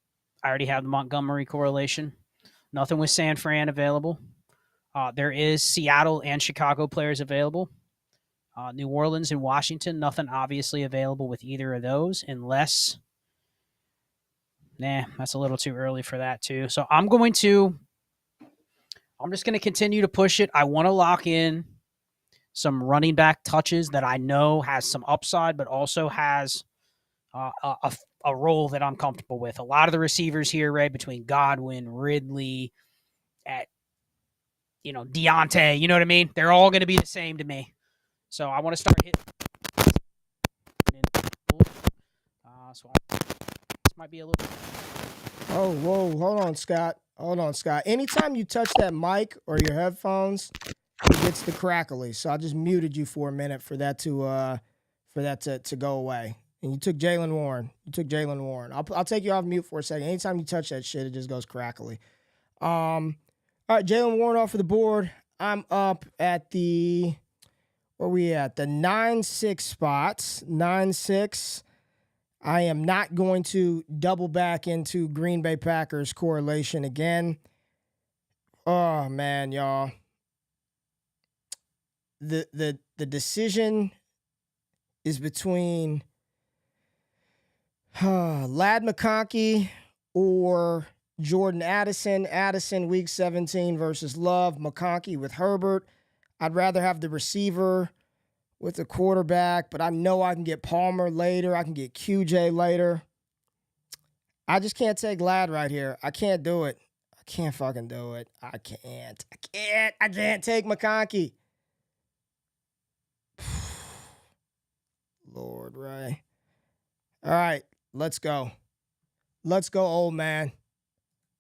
I already have the Montgomery correlation. Nothing with San Fran available. There is Seattle and Chicago players available. New Orleans and Washington, nothing obviously available with either of those unless that's a little too early for that too. So I'm just going to continue to push it. I want to lock in some running back touches that I know has some upside, but also has a role that I'm comfortable with. A lot of the receivers here, Ray, between Godwin, Ridley, Deontay, you know what I mean? They're all going to be the same to me. So I want to start hitting. So this might be a little. Oh, whoa. Hold on, Scott. Anytime you touch that mic or your headphones, it gets the crackly. So I just muted you for a minute for that to for that to go away. And you took Jalen Warren. I'll take you off mute for a second. Anytime you touch that shit, it just goes crackly. All right, Jalen Warren off of the board. I'm up at the, where we at? The 9-6 spots. 9-6. I am not going to double back into Green Bay Packers correlation again. Oh, man, y'all. The decision is between Ladd McConkey or Jordan Addison. Addison, week 17 versus Love. McConkey with Herbert. I'd rather have the receiver with the quarterback, but I know I can get Palmer later. I can get QJ later. I just can't take Ladd right here. I can't do it. I can't fucking do it. I can't take McConkey. Lord, Ray. All right, let's go. Let's go, old man.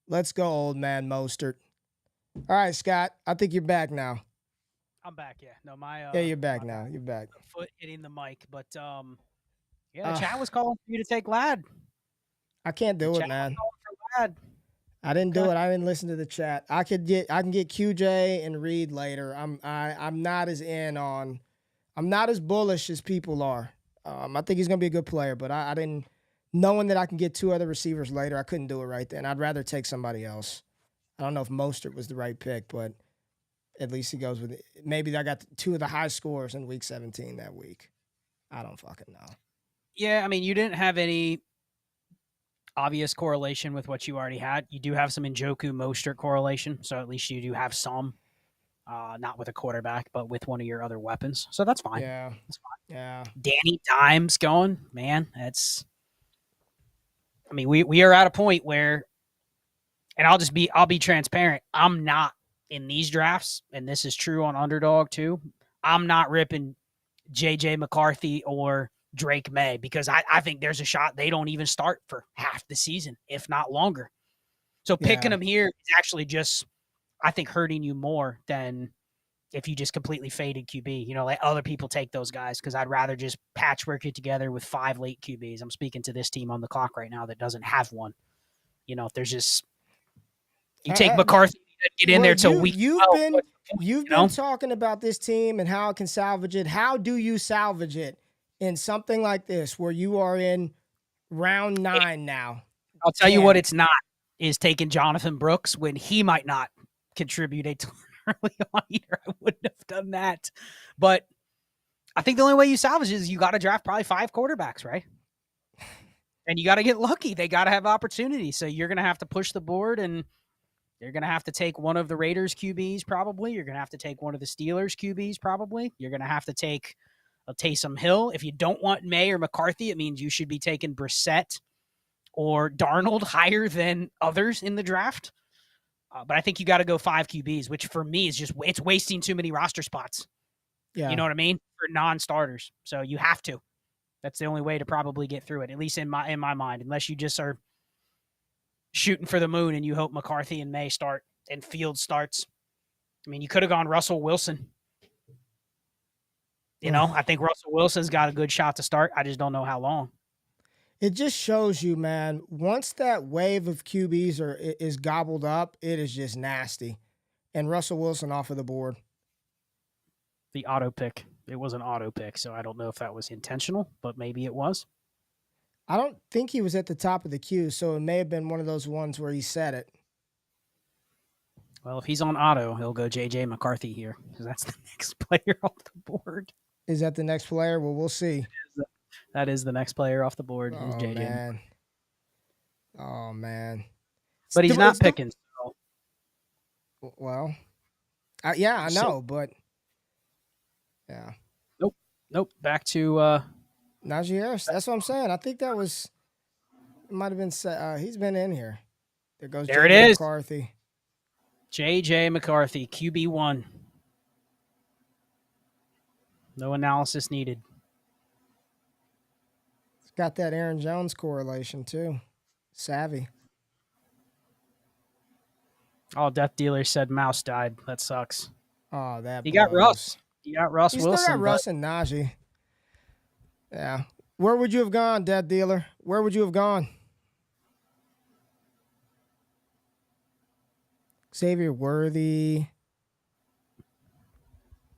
Let's go, old man Mostert. All right, Scott, I think you're back now. I'm back, yeah. No, yeah, you're back now. You're back. Foot hitting the mic, but yeah, the chat was calling for you to take Ladd. I can't do it, man. I didn't do it. I didn't listen to the chat. I can get QJ and Reed later. I'm not as I'm not as bullish as people are. I think he's gonna be a good player, but I didn't, knowing that I can get two other receivers later, I couldn't do it right then. I'd rather take somebody else. I don't know if Mostert was the right pick, but at least he goes with it. Maybe I got two of the high scores in week 17 that week. I don't fucking know. Yeah, I mean, you didn't have any obvious correlation with what you already had. You do have some Njoku Mostert correlation, so at least you do have some. Not with a quarterback, but with one of your other weapons. So that's fine. Yeah. That's fine. Yeah. Danny Dimes going, man. I mean, we are at a point where, and I'll be transparent. I'm not in these drafts, and this is true on Underdog too. I'm not ripping JJ McCarthy or Drake May because I think there's a shot they don't even start for half the season, if not longer. So picking them here is actually just, I think, hurting you more than if you just completely faded QB. You know, let other people take those guys because I'd rather just patchwork it together with 5 late QBs. I'm speaking to this team on the clock right now that doesn't have one. You know, if there's just you take McCarthy, get in there till week 12. You've been talking about this team and how it can salvage it. How do you salvage it in something like this where you are in round 9 now? I'll tell you what it's not, is taking Jonathan Brooks when he might not contribute a ton early on either. I wouldn't have done that. But I think the only way you salvage it is you got to draft probably 5 quarterbacks, right? And you got to get lucky. They got to have opportunity. So you're going to have to push the board, and you're going to have to take one of the Raiders QBs probably. You're going to have to take one of the Steelers QBs probably. You're going to have to take a Taysom Hill. If you don't want May or McCarthy, it means you should be taking Brissett or Darnold higher than others in the draft. But I think you got to go 5 QBs, which for me is just, it's wasting too many roster spots. Yeah. You know what I mean? For non-starters. So you have to. That's the only way to probably get through it, at least in my mind, unless you just are shooting for the moon and you hope McCarthy and May start and Fields starts. I mean, you could have gone Russell Wilson. You know, I think Russell Wilson's got a good shot to start. I just don't know how long. It just shows you, man, once that wave of QBs is gobbled up, it is just nasty. And Russell Wilson off of the board. The auto pick. It was an auto pick, so I don't know if that was intentional, but maybe it was. I don't think he was at the top of the queue, so it may have been one of those ones where he said it. Well, if he's on auto, he'll go J.J. McCarthy here, because that's the next player off the board. Is that the next player? Well, we'll see. That is the next player off the board. Oh, is JJ. Man. Oh, man. But he's not picking. So. Well, yeah, I know, but yeah. Nope. Back to Najee Harris. That's what I'm saying. I think that was, it might have been, he's been in here. There it is. McCarthy. J.J. McCarthy, QB1. No analysis needed. It's got that Aaron Jones correlation, too. Savvy. Oh, Death Dealer said Mouse died. That sucks. Oh, that He got Russ. He got Russ Wilson. Still got Russ and Najee. Yeah. Where would you have gone, Dead Dealer? Where would you have gone? Xavier Worthy.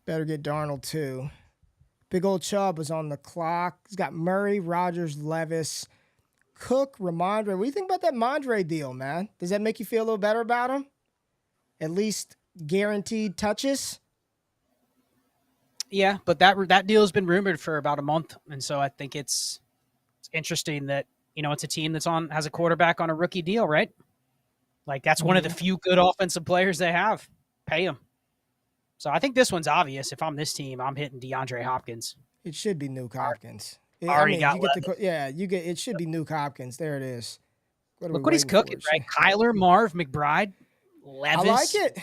Better get Darnold, too. Big old Chubb is on the clock. He's got Murray, Rogers, Levis, Cook, Ramondre. What do you think about that Mondre deal, man? Does that make you feel a little better about him? At least guaranteed touches? Yeah, but that deal has been rumored for about a month, and so I think it's interesting that it's a team has a quarterback on a rookie deal, right? Like that's one of the few good offensive players they have. Pay him. So I think this one's obvious. If I'm this team, I'm hitting DeAndre Hopkins. It should be Nuke Hopkins. It should be Nuke Hopkins. There it is. Look what he's cooking, right? Kyler, Marv, McBride, Levis. I like it.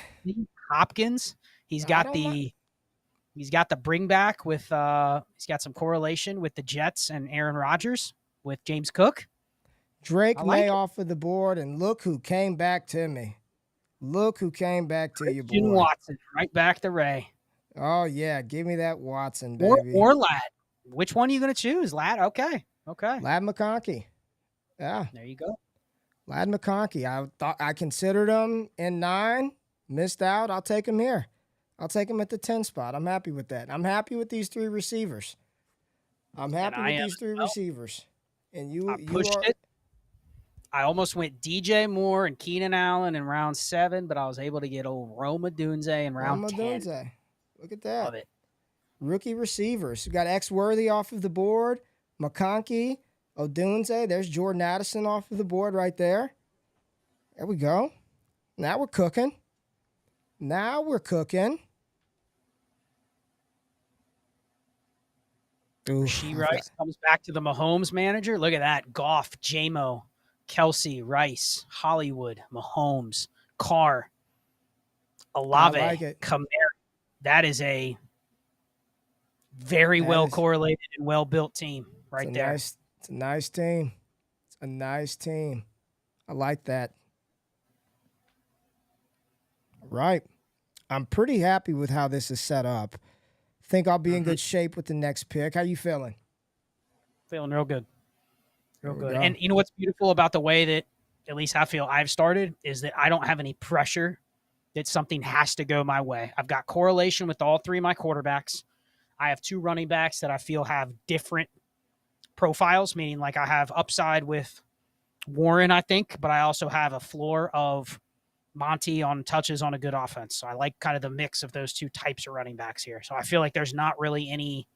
Hopkins. He's got the bring back with he's got some correlation with the Jets and Aaron Rodgers with James Cook. Drake May off of the board, and look who came back to me. Look who came back to you, boy. Watson, right back to Ray. Oh, yeah. Give me that Watson, baby. Or Ladd. Which one are you going to choose? Ladd? Okay. Ladd McConkey. Yeah. There you go. Ladd McConkey. I considered him in 9. Missed out. I'll take him here. I'll take him at the 10 spot. I'm happy with that. I'm happy with these 3 receivers. And you pushed it. I almost went DJ Moore and Keenan Allen in round 7, but I was able to get old Rome Odunze in round 10. Look at that. Love it. Rookie receivers. We got X-Worthy off of the board. McConkey, Odunze. There's Jordan Addison off of the board right there. There we go. Now we're cooking. She Rice comes back to the Mahomes manager. Look at that. Goff, J-Mo, Kelsey, Rice, Hollywood, Mahomes, Carr, Olave, Kamara. That is a very well correlated and well built team right there. It's a nice team. I like that. Right. I'm pretty happy with how this is set up. Think I'll be in good shape with the next pick. How you feeling? Feeling real good. Real good. And you know what's beautiful about the way that, at least I feel I've started, is that I don't have any pressure that something has to go my way. I've got correlation with all 3 of my quarterbacks. I have 2 running backs that I feel have different profiles, meaning like I have upside with Warren, I think, but I also have a floor of Monty on touches on a good offense. So I like kind of the mix of those 2 types of running backs here. So I feel like there's not really any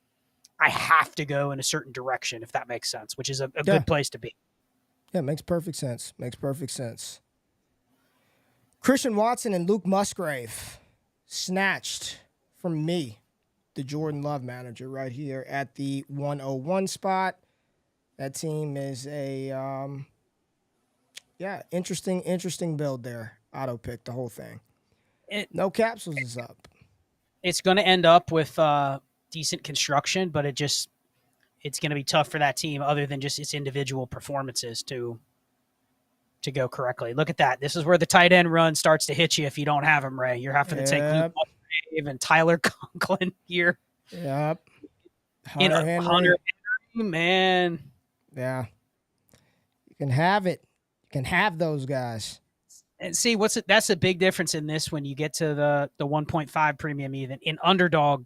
I have to go in a certain direction, if that makes sense, which is a good place to be. Yeah, makes perfect sense. Christian Watson and Luke Musgrave snatched from me, the Jordan Love manager, right here at the 101 spot. That team is a, interesting build there. Auto pick the whole thing. No capsules is up. It's going to end up with decent construction, but it's going to be tough for that team other than just its individual performances to go correctly. Look at that. This is where the tight end run starts to hit you if you don't have him, Ray. You're having to take Luke Musgrave and Tyler Conklin here. Yep. Hunter Henry, man. Yeah. You can have it. You can have those guys. And see, that's a big difference in this when you get to the 1.5 premium even. In Underdog,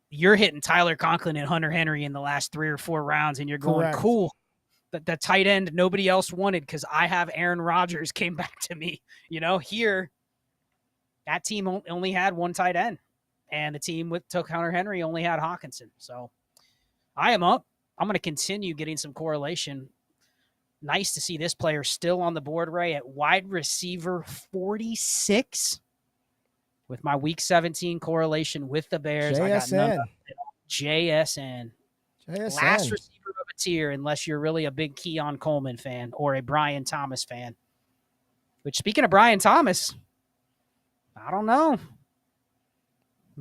you're hitting Tyler Conklin and Hunter Henry in the last 3 or 4 rounds, and you're going, cool. The tight end nobody else wanted because I have Aaron Rodgers came back to me. Here, that team only had 1 tight end, and the team took Hunter Henry only had Hawkinson. So I am up. I'm going to continue getting some correlation. Nice to see this player still on the board, Ray, at wide receiver 46 with my week 17 correlation with the Bears. JSN. I got none of it. JSN. Last receiver of a tier, unless you're really a big Keon Coleman fan or a Brian Thomas fan. Which, speaking of Brian Thomas, I don't know.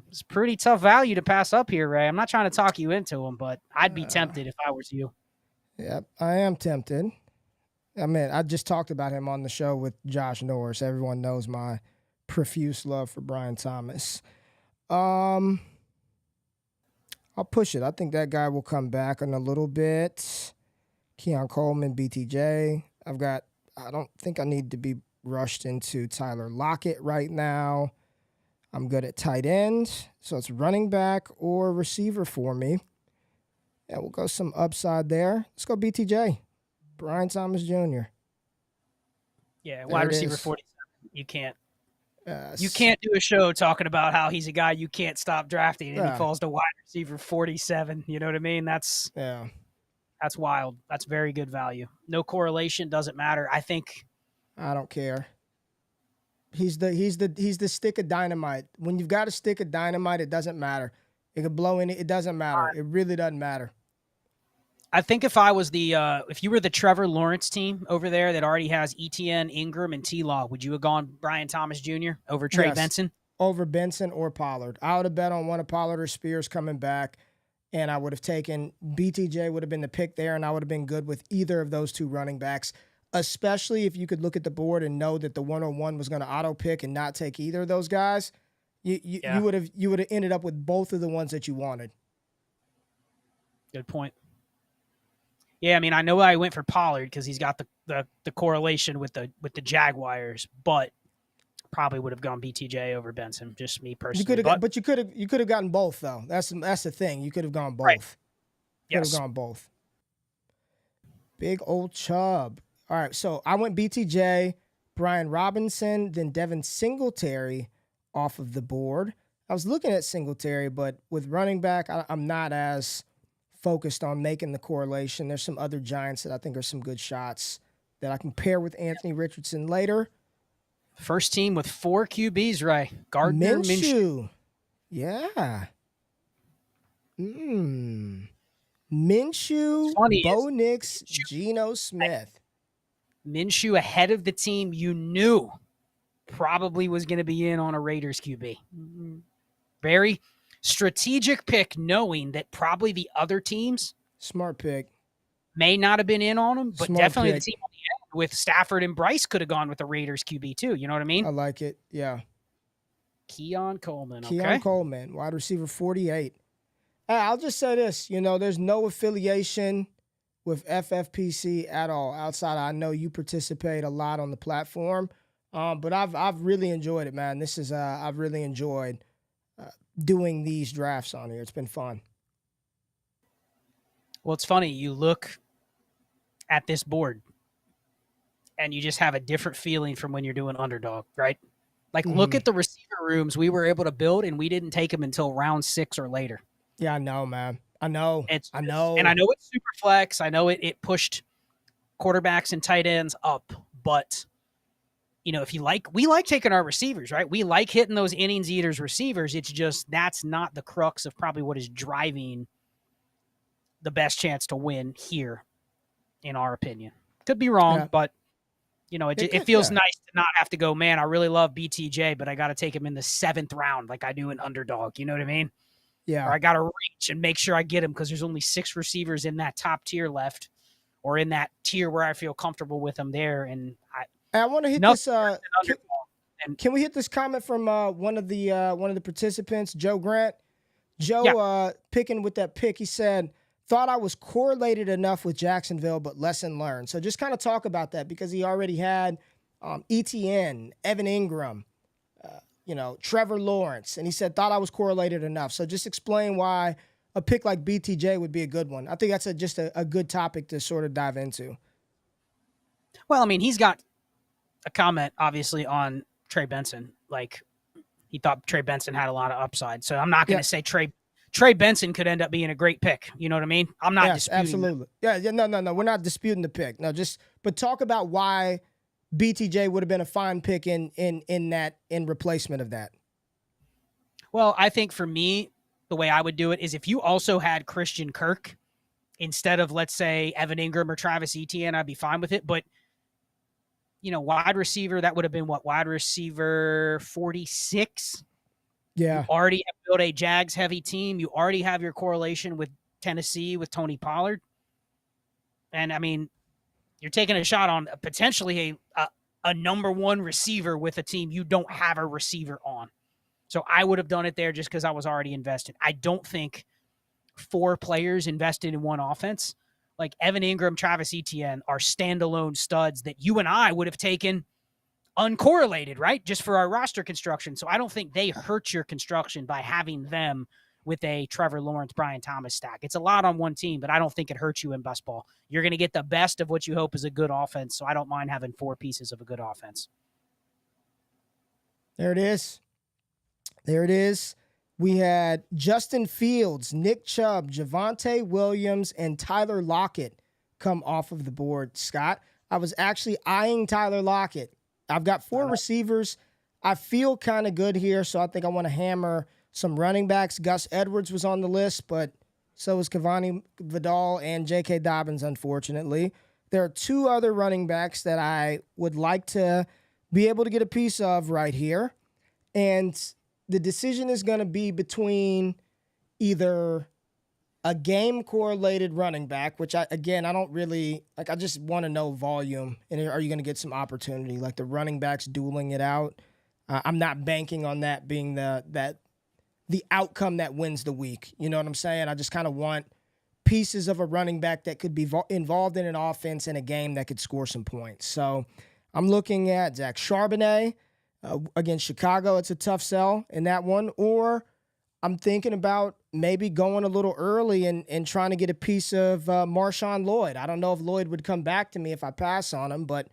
It's pretty tough value to pass up here, Ray. I'm not trying to talk you into him, but I'd be tempted if I was you. Yep, I am tempted. I mean, I just talked about him on the show with Josh Norris. Everyone knows my profuse love for Brian Thomas. I'll I'll push it. I think that guy will come back in a little bit. Keon Coleman, BTJ. I don't think I need to be rushed into Tyler Lockett right now. I'm good at tight end. So it's running back or receiver for me. Yeah, we'll go some upside there. Let's go BTJ. Brian Thomas Jr. Yeah, There wide it receiver is. 47. You can't do a show talking about how he's a guy you can't stop drafting and he falls to wide receiver 47. You know what I mean? That's wild. That's very good value. No correlation, doesn't matter. I don't care. He's the stick of dynamite. When you've got a stick of dynamite, it doesn't matter. It could blow in it. It doesn't matter. It really doesn't matter. I think if you were the Trevor Lawrence team over there that already has ETN, Ingram, and T-Law, would you have gone Brian Thomas Jr. over Trey Benson? Over Benson or Pollard. I would have bet on one of Pollard or Spears coming back, and I would have taken BTJ would have been the pick there, and I would have been good with either of those two running backs, especially if you could look at the board and know that the 101 was going to auto pick and not take either of those guys. You would have ended up with both of the ones that you wanted. Good point. Yeah, I mean, I know I went for Pollard because he's got the correlation with the Jaguars, but probably would have gone BTJ over Benson. Just me personally. You could have gotten both though. That's the thing. You could have gone both. Right. Could have gone both. Big old Chubb. All right, so I went BTJ, Brian Robinson, then Devin Singletary off of the board. I was looking at Singletary, but with running back, I'm not as focused on making the correlation. There's some other Giants that I think are some good shots that I can pair with Anthony Richardson later. First team with 4 QBs, right? Gardner Minshew. Yeah. Minshew, Bo Nix, Geno Smith. Minshew ahead of the team you knew probably was going to be in on a Raiders QB. Very strategic pick, knowing that probably the other teams smart pick may not have been in on him, but smart definitely pick. The team on the end with Stafford and Bryce could have gone with the Raiders QB too. You know what I mean? I like it. Yeah. Keon Coleman. Coleman, wide receiver 48. I'll just say this, there's no affiliation with FFPC at all. Outside, I know you participate a lot on the platform, but I've really enjoyed it, man. I've really enjoyed doing these drafts on here. It's been fun. Well, it's funny. You look at this board and you just have a different feeling from when you're doing Underdog, right? Like, look at the receiver rooms we were able to build, and we didn't take them until round 6 or later. Yeah, I know, man. I know. And I know it's super flex. I know it pushed quarterbacks and tight ends up, but if we like taking our receivers, right? We like hitting those innings eaters receivers. It's just that's not the crux of probably what is driving the best chance to win here, in our opinion. Could be wrong, but it feels nice to not have to go, man, I really love BTJ, but I got to take him in the 7th round like I do in Underdog. You know what I mean? Yeah. Or I got to reach and make sure I get him because there's only 6 receivers in that top tier left, or in that tier where I feel comfortable with them there. And I want to hit this. Can we hit this comment from one of the participants, Joe Grant? Joe, picking with that pick, he said, thought I was correlated enough with Jacksonville, but lesson learned. So just kind of talk about that, because he already had ETN, Evan Ingram, Trevor Lawrence, and he said, thought I was correlated enough. So just explain why a pick like BTJ would be a good one. I think that's just a good topic to sort of dive into. Well, I mean, he's got a comment, obviously, on Trey Benson. Like, he thought Trey Benson had a lot of upside. So I'm not going to say Trey Benson could end up being a great pick. You know what I mean? I'm not disputing absolutely. That. Yeah, no. We're not disputing the pick. No, but talk about why BTJ would have been a fine pick in replacement of that. Well, I think for me, the way I would do it is if you also had Christian Kirk instead of, let's say, Evan Ingram or Travis Etienne, I'd be fine with it. But wide receiver, that would have been what? Wide receiver 46? Yeah. You already have built a Jags-heavy team. You already have your correlation with Tennessee, with Tony Pollard. And, I mean, you're taking a shot on potentially a number 1 receiver with a team you don't have a receiver on. So I would have done it there just because I was already invested. I don't think 4 players invested in one offense. Like Evan Ingram, Travis Etienne are standalone studs that you and I would have taken uncorrelated, right? Just for our roster construction. So I don't think they hurt your construction by having them with a Trevor Lawrence, Brian Thomas stack. It's a lot on one team, but I don't think it hurts you in best ball. You're going to get the best of what you hope is a good offense. So I don't mind having 4 pieces of a good offense. There it is. There it is. We had Justin Fields, Nick Chubb, Javonte Williams, and Tyler Lockett come off of the board, Scott. I was actually eyeing Tyler Lockett. I've got 4 receivers. I feel kind of good here, so I think I want to hammer some running backs. Gus Edwards was on the list, but so was Cavani Vidal and J.K. Dobbins, unfortunately. There are 2 other running backs that I would like to be able to get a piece of right here. And the decision is going to be between either a game-correlated running back, which, I don't really – like, I just want to know volume. And are you going to get some opportunity? Like the running backs dueling it out. I'm not banking on that being the outcome that wins the week. You know what I'm saying? I just kind of want pieces of a running back that could be involved in an offense in a game that could score some points. So I'm looking at Zach Charbonnet against Chicago. It's a tough sell in that one. Or I'm thinking about maybe going a little early and trying to get a piece of Marshawn Lloyd. I don't know if Lloyd would come back to me if I pass on him, but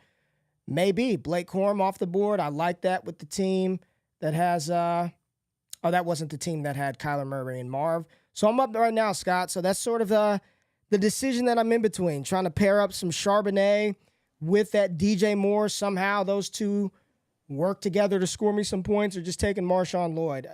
maybe. Blake Corum off the board. I like that with the team that has that wasn't the team that had Kyler Murray and Marv. So I'm up right now, Scott. So that's sort of the decision that I'm in between, trying to pair up some Charbonnet with that DJ Moore. Somehow those two work together to score me some points, or just taking Marshawn Lloyd.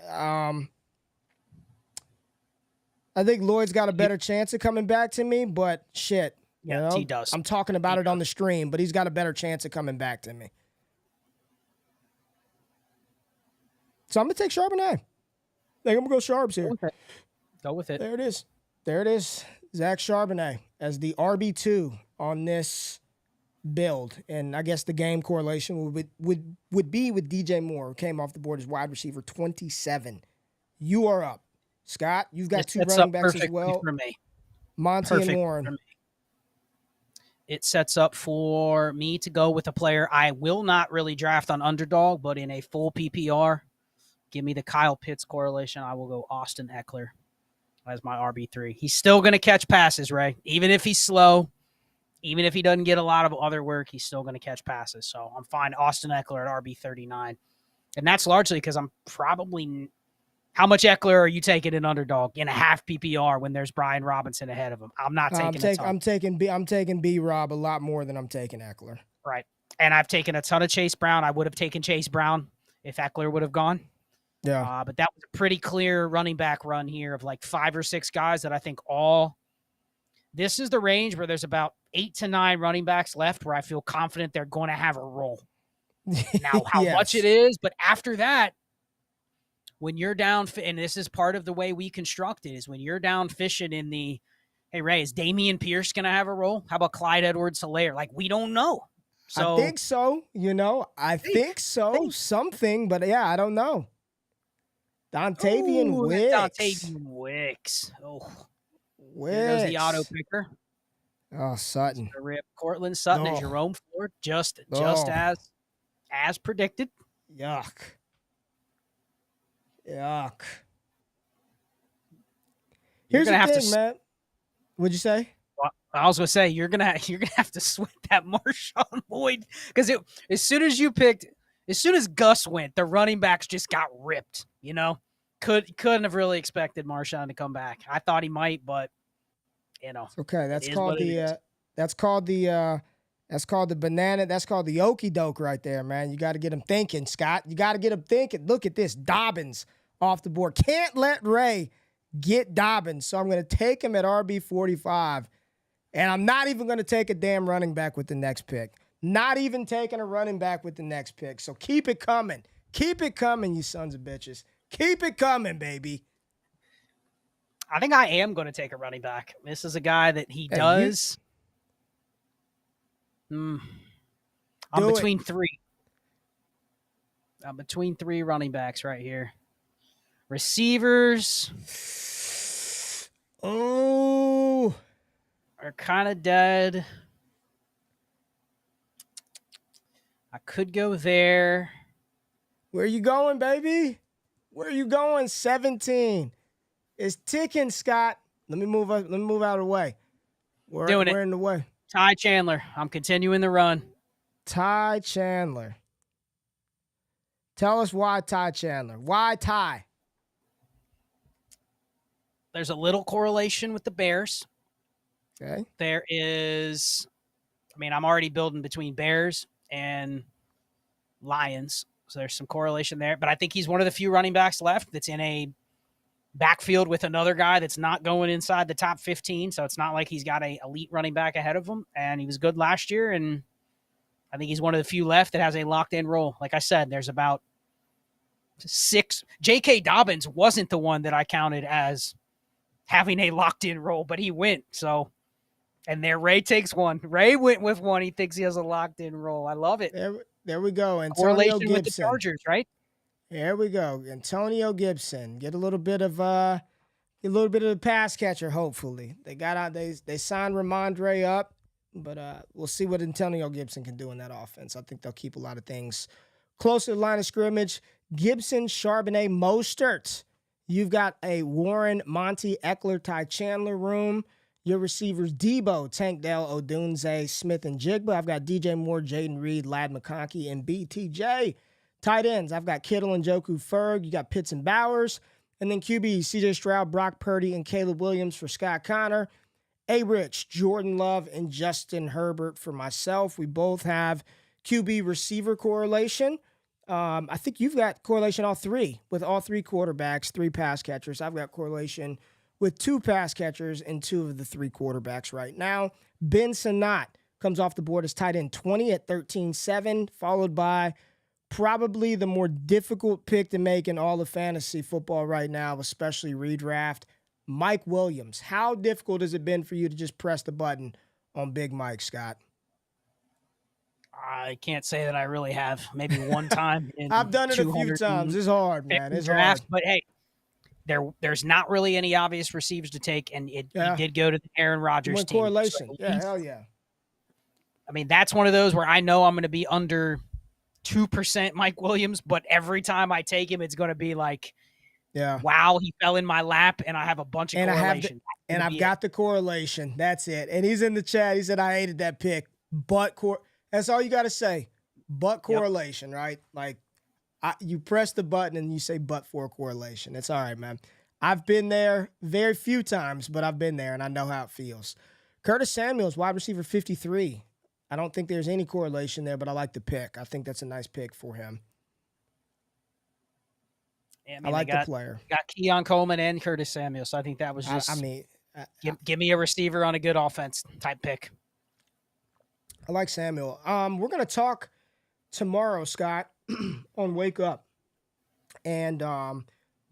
I think Lloyd's got a better chance of coming back to me, but shit. Yeah, he does. I'm talking about it on the stream, but he's got a better chance of coming back to me. So I'm going to take Charbonnet. I think I'm going to go Charbs here. Go with it. There it is. There it is. Zach Charbonnet as the RB2 on this build. And I guess the game correlation would be with DJ Moore, who came off the board as wide receiver 27. You are up. Scott, you've got 2 running backs as well. For me. Monty and Warren. It sets up for me to go with a player I will not really draft on Underdog, but in a full PPR, give me the Kyle Pitts correlation. I will go Austin Eckler as my RB3. He's still going to catch passes, Ray. Even if he's slow, even if he doesn't get a lot of other work, he's still going to catch passes. So I'm fine. Austin Eckler at RB39. And that's largely because I'm probably – how much Eckler are you taking in Underdog in a half PPR when there's Brian Robinson ahead of him? I'm not taking I'm taking B-Rob a lot more than I'm taking Eckler. Right. And I've taken a ton of Chase Brown. I would have taken Chase Brown if Eckler would have gone. Yeah. But that was a pretty clear running back run here of like 5 or 6 guys that I think all – this is the range where there's about 8 to 9 running backs left where I feel confident they're going to have a role. Now, how much it is, but after that, when you're down, and this is part of the way we construct it, is when you're down fishing in the, hey, Ray, is Damian Pierce going to have a role? How about Clyde Edwards-Helaire? Like, we don't know. So I think so. I think so. Something, but yeah, I don't know. Dontavian Wicks. Oh, Wicks. There goes the auto picker. Oh, Sutton. Cortland Sutton and Jerome Ford, just as predicted. Yuck. Here's the thing, man. What'd you say? Well, I was gonna say you're gonna have to sweat that Marshawn Lloyd, because as soon as Gus went, the running backs just got ripped. Couldn't have really expected Marshawn to come back. I thought he might, but it's okay. That's called the banana. That's called the okie doke right there, man. You got to get him thinking, Scott. You got to get him thinking. Look at this. Dobbins off the board. Can't let Ray get Dobbins. So I'm going to take him at RB45. And I'm not even going to take a damn running back with the next pick. Not even taking a running back with the next pick. So keep it coming. Keep it coming, you sons of bitches. Keep it coming, baby. I think I am going to take a running back. This is a guy that he does. I'm between 3. I'm between 3 running backs right here. Receivers. Oh, are kind of dead. I could go there. where you going, baby? Where you going? 17. It's ticking, Scott. Let me move up. Let me move out of the way. Doing it. We're in the way. Ty Chandler. I'm continuing the run. Ty Chandler. Tell us why Ty Chandler. Why Ty? There's a little correlation with the Bears. Okay. There is, I'm already building between Bears and Lions. So there's some correlation there. But I think he's one of the few running backs left that's in a backfield with another guy that's not going inside the top 15. So it's not like he's got an elite running back ahead of him. And he was good last year. And I think he's one of the few left that has a locked-in role. Like I said, there's about 6. J.K. Dobbins wasn't the one that I counted as having a locked-in role, but he went. So, and there Ray takes one. Ray went with one. He thinks he has a locked-in role. I love it. There we go. Antonio Correlation Gibson. with the Chargers, right? There we go. Antonio Gibson. Get a little bit of the pass catcher, hopefully. They got out, they signed Ramondre up, but we'll see what Antonio Gibson can do in that offense. I think they'll keep a lot of things close to the line of scrimmage. Gibson, Charbonnet, Mostert. You've got a Warren, Monty, Eckler, Ty Chandler room. Your receivers, Debo, Tank Dell, Odunze, Smith, and Jigba. I've got DJ Moore, Jaden Reed, Lad McConkey, and BTJ. Tight ends, I've got Kittle and Njoku Ferg. You got Pitts and Bowers. And then QB, CJ Stroud, Brock Purdy, and Caleb Williams for Scott Connor. A-Rich, Jordan Love, and Justin Herbert for myself. We both have QB receiver correlation. I think you've got correlation all three with all three quarterbacks, 3 pass catchers. I've got correlation with 2 pass catchers and 2 of the 3 quarterbacks right now. Ben Sinnott comes off the board as tight end 20 at 13-7, followed by probably the more difficult pick to make in all of fantasy football right now, especially redraft, Mike Williams. How difficult has it been for you to just press the button on Big Mike, Scott? I can't say that I really have. Maybe one time. I've done it a few times. It's hard, man. It's hard. But hey, there's not really any obvious receivers to take, and he did go to the Aaron Rodgers team. Correlation. So hell yeah. That's one of those where I know I'm going to be under 2% Mike Williams, but every time I take him, it's going to be like, wow, he fell in my lap, and I have a bunch of correlation. I've got the correlation. That's it. And he's in the chat. He said, I hated that pick, but that's all you got to say. But correlation, right? Like, you press the button and you say but for correlation. It's all right, man. I've been there very few times, but I've been there, and I know how it feels. Curtis Samuels, wide receiver 53. I don't think there's any correlation there, but I like the pick. I think that's a nice pick for him. Yeah, I like the player. Got Keon Coleman and Curtis Samuel, so I think that was just. Give me a receiver on a good offense type pick. I like Samuel. We're gonna talk tomorrow, Scott, on Wake Up, and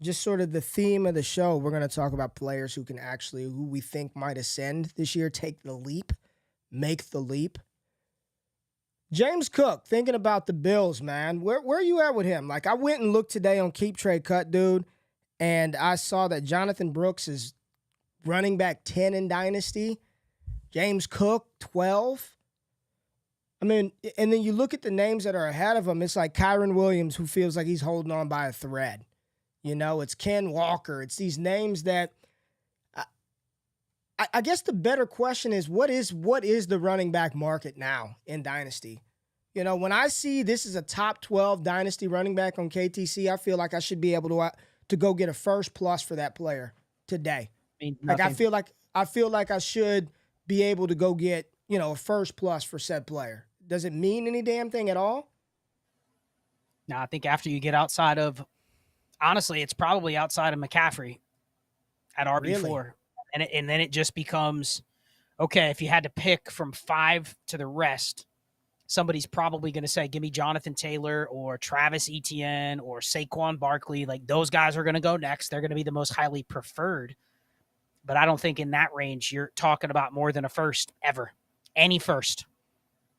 just sort of the theme of the show. We're gonna talk about players who we think might ascend this year, take the leap, make the leap. James Cook, thinking about the Bills, man. Where are you at with him? Like, I went and looked today on Keep Trade Cut, dude, and I saw that Jonathan Brooks is running back 10 in Dynasty. James Cook, 12. And then you look at the names that are ahead of him. It's like Kyron Williams, who feels like he's holding on by a thread. It's Ken Walker. It's these names that I guess the better question is, what is the running back market now in Dynasty? When I see this is a top 12 Dynasty running back on KTC, I feel like I should be able to go get a first plus for that player today. Like, I feel like I should be able to go get, a first plus for said player. Does it mean any damn thing at all? No, I think after you get outside of, honestly, it's probably outside of McCaffrey at RB4. Really? And then it just becomes, okay, if you had to pick from 5 to the rest, somebody's probably going to say, give me Jonathan Taylor or Travis Etienne or Saquon Barkley. Like, those guys are going to go next. They're going to be the most highly preferred. But I don't think in that range you're talking about more than a first ever. Any first.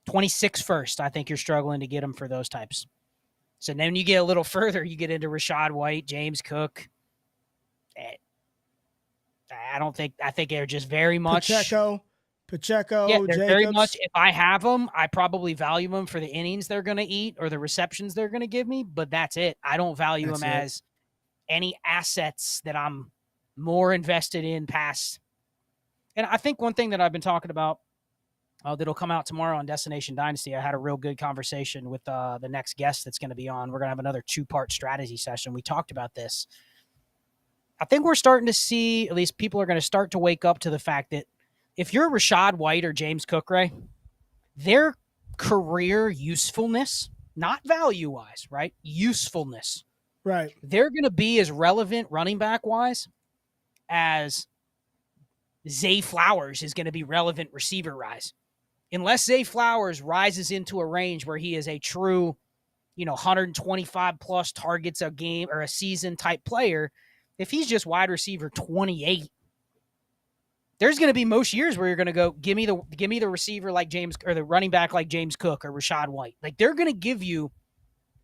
26 first, I think you're struggling to get them for those types. So then you get a little further, you get into Rashad White, James Cook. I think they're just very much Pacheco, yeah, they're very much, Jacobs. if I have them, I probably value them for the innings they're going to eat or the receptions they're going to give me, but that's it. I don't value them as any assets that I'm more invested in past. And I think one thing that I've been talking about that'll come out tomorrow on Destination Dynasty, I had a real good conversation with the next guest that's going to be on. We're going to have another 2-part strategy session. We talked about this. I think we're starting to see, at least people are going to start to wake up to the fact that if you're Rashad White or James Cook, Ray, their career usefulness, not value-wise, right? Usefulness. Right. They're going to be as relevant running back-wise as Zay Flowers is going to be relevant receiver-wise. Unless Zay Flowers rises into a range where he is a true, 125-plus targets a game or a season type player, if he's just wide receiver 28, there's going to be most years where you're going to go, give me the receiver like James, or the running back like James Cook or Rashad White. Like, they're going to give you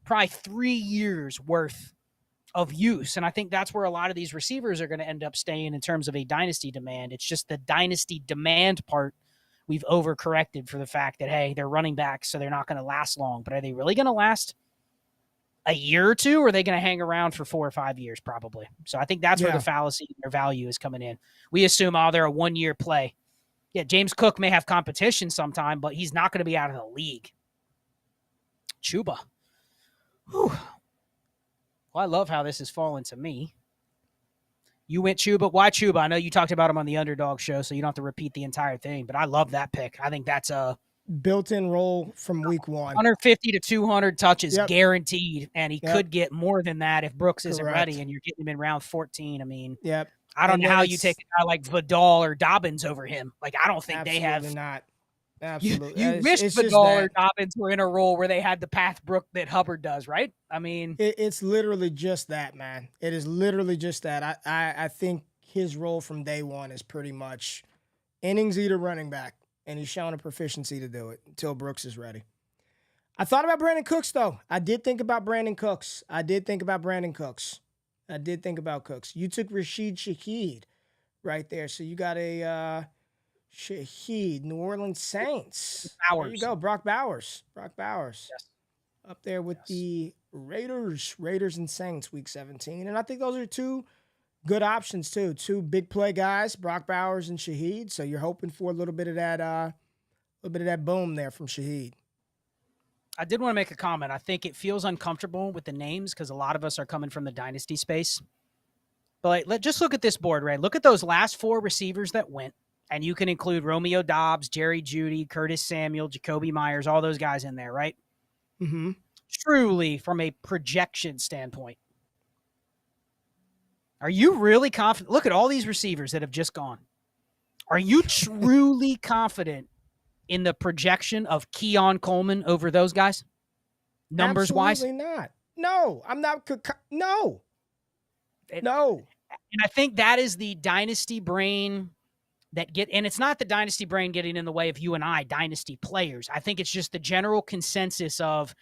probably 3 years worth of use. And I think that's where a lot of these receivers are going to end up staying in terms of a dynasty demand. It's just the dynasty demand part we've overcorrected for the fact that, hey, they're running backs, so they're not going to last long. But are they really going to last a year or two, or are they going to hang around for 4 or 5 years? Probably. So I think that's where the fallacy in their value is coming in. We assume, they're a 1-year play. Yeah, James Cook may have competition sometime, but he's not going to be out of the league. Chuba. Whew. Well, I love how this has fallen to me. You went Chuba. Why Chuba? I know you talked about him on the Underdog show, so you don't have to repeat the entire thing, but I love that pick. I think that's a built-in role from week 1. 150 to 200 touches guaranteed, and he could get more than that if Brooks isn't ready, and you're getting him in round 14. I mean, I don't know how you take a guy like Vidal or Dobbins over him. Like, I don't think they have. Not. Absolutely. You wish Vidal or Dobbins were in a role where they had the path Brooke that Hubbard does, right? I mean, it's literally just that, man. It is literally just that. I think his role from day one is pretty much innings eater running back, and he's shown a proficiency to do it until Brooks is ready. I thought about Brandon Cooks, though. I did think about Cooks. You took Rashid Shaheed right there. So you got a Shaheed, New Orleans Saints. There you go, Brock Bowers. Yes. Up there with the Raiders and Saints, Week 17. And I think those are 2 good options, too. 2 big play guys, Brock Bowers and Shaheed. So you're hoping for a little bit of that boom there from Shaheed. I did want to make a comment. I think it feels uncomfortable with the names because a lot of us are coming from the dynasty space. But just look at this board, Ray. Look at those last 4 receivers that went. And you can include Romeo Doubs, Jerry Jeudy, Curtis Samuel, Jacoby Myers, all those guys in there, right? Mm-hmm. Truly, from a projection standpoint, are you really confident? Look at all these receivers that have just gone. Are you truly confident in the projection of Keon Coleman over those guys? Numbers-wise? Absolutely not. No, I'm not. No. And I think that is the dynasty brain and it's not the dynasty brain getting in the way of you and I, dynasty players. I think it's just the general consensus of,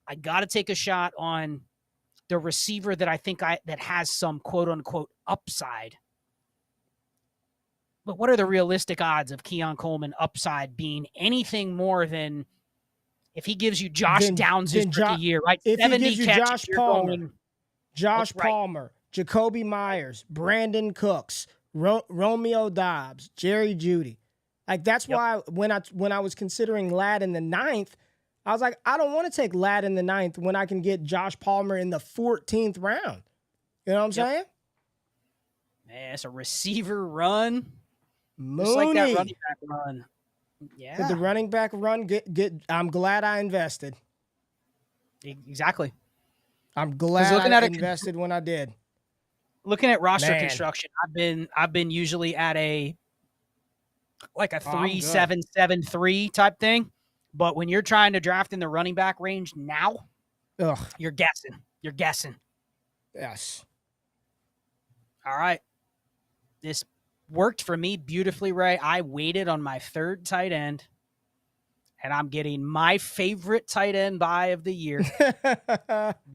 I got to take a shot on the receiver that I think that has some quote unquote upside. But what are the realistic odds of Keon Coleman upside being anything more than if he gives you Josh Downs' rookie year, right? If 70 he gives you catches, Josh Palmer, Jacoby Myers, Brandon Cooks, Romeo Doubs, Jerry Jeudy. Like, that's why when I was considering Ladd in the 9th, I was like, I don't want to take Ladd in the 9th when I can get Josh Palmer in the 14th round. You know what I'm saying? Man, it's a receiver run. Mooney. Just like that running back run. Yeah. Did the running back run get I'm glad I invested. Exactly. I'm glad I invested when I did. Looking at roster construction, I've been usually at a 3-7-7-3 type thing. But when you're trying to draft in the running back range now, you're guessing. Yes. All right. This worked for me beautifully, Ray. I waited on my 3rd tight end, and I'm getting my favorite tight end buy of the year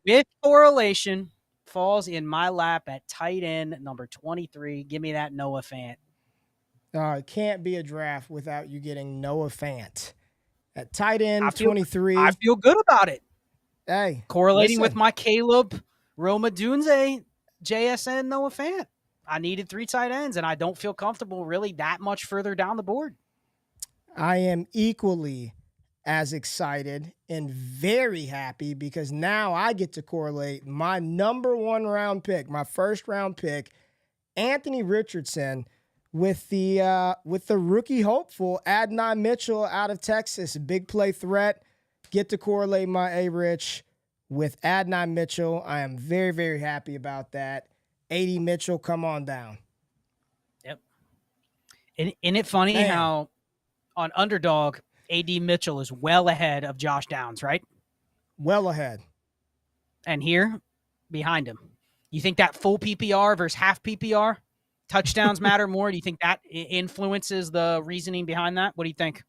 with correlation falls in my lap at tight end number 23. Give me that Noah Fant. It can't be a draft without you getting Noah Fant at tight end 23. I feel good about it. Hey, correlating with my Caleb Roma Dunze JSN Noah Fant. I needed 3 tight ends, and I don't feel comfortable really that much further down the board. I am equally as excited and very happy because now I get to correlate my number 1 round pick, my first round pick, Anthony Richardson, with the rookie hopeful Adonai Mitchell out of Texas, a big play threat. Get to correlate my A-Rich with Adonai Mitchell. I am very, very happy about that. 80 Mitchell, come on down. Yep. Isn't it funny how on Underdog, A.D. Mitchell is well ahead of Josh Downs, right? Well ahead. And here, behind him. You think that full PPR versus half PPR? Touchdowns matter more? Do you think that influences the reasoning behind that? What do you think?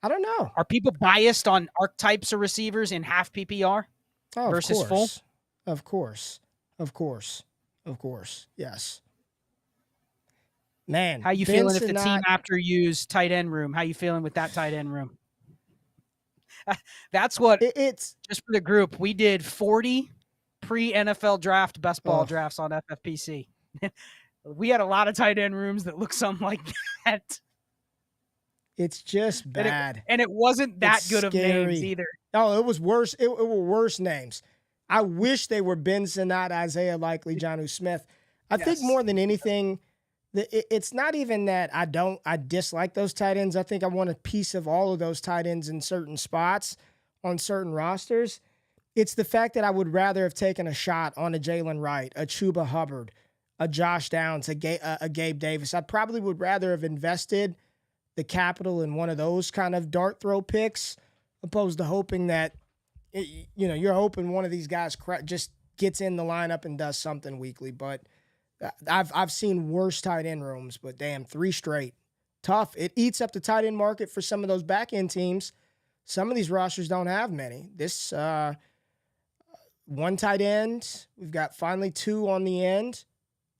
I don't know. Are people biased on archetypes of receivers in half PPR versus full? Of course. Yes. Man, how you feeling if the team after use tight end room? How you feeling with that tight end room? That's what it's just for the group. We did 40 pre-NFL draft best ball drafts on FFPC. We had a lot of tight end rooms that look something like that. It's just bad. And it wasn't that good of names either. No, it was worse. It were worse names. I wish they were Ben Sinnott, Isaiah Likely, Jonnu Smith. I think more than anything, it's not even that I dislike those tight ends. I think I want a piece of all of those tight ends in certain spots on certain rosters. It's the fact that I would rather have taken a shot on a Jalen Wright, a Chuba Hubbard, a Josh Downs, a Gabe Davis. I probably would rather have invested the capital in one of those kind of dart throw picks opposed to hoping that, you're hoping one of these guys just gets in the lineup and does something weekly. But I've seen worse tight end rooms, but damn, 3 straight. Tough. It eats up the tight end market for some of those back end teams. Some of these rosters don't have many. This 1 tight end. We've got finally 2 on the end.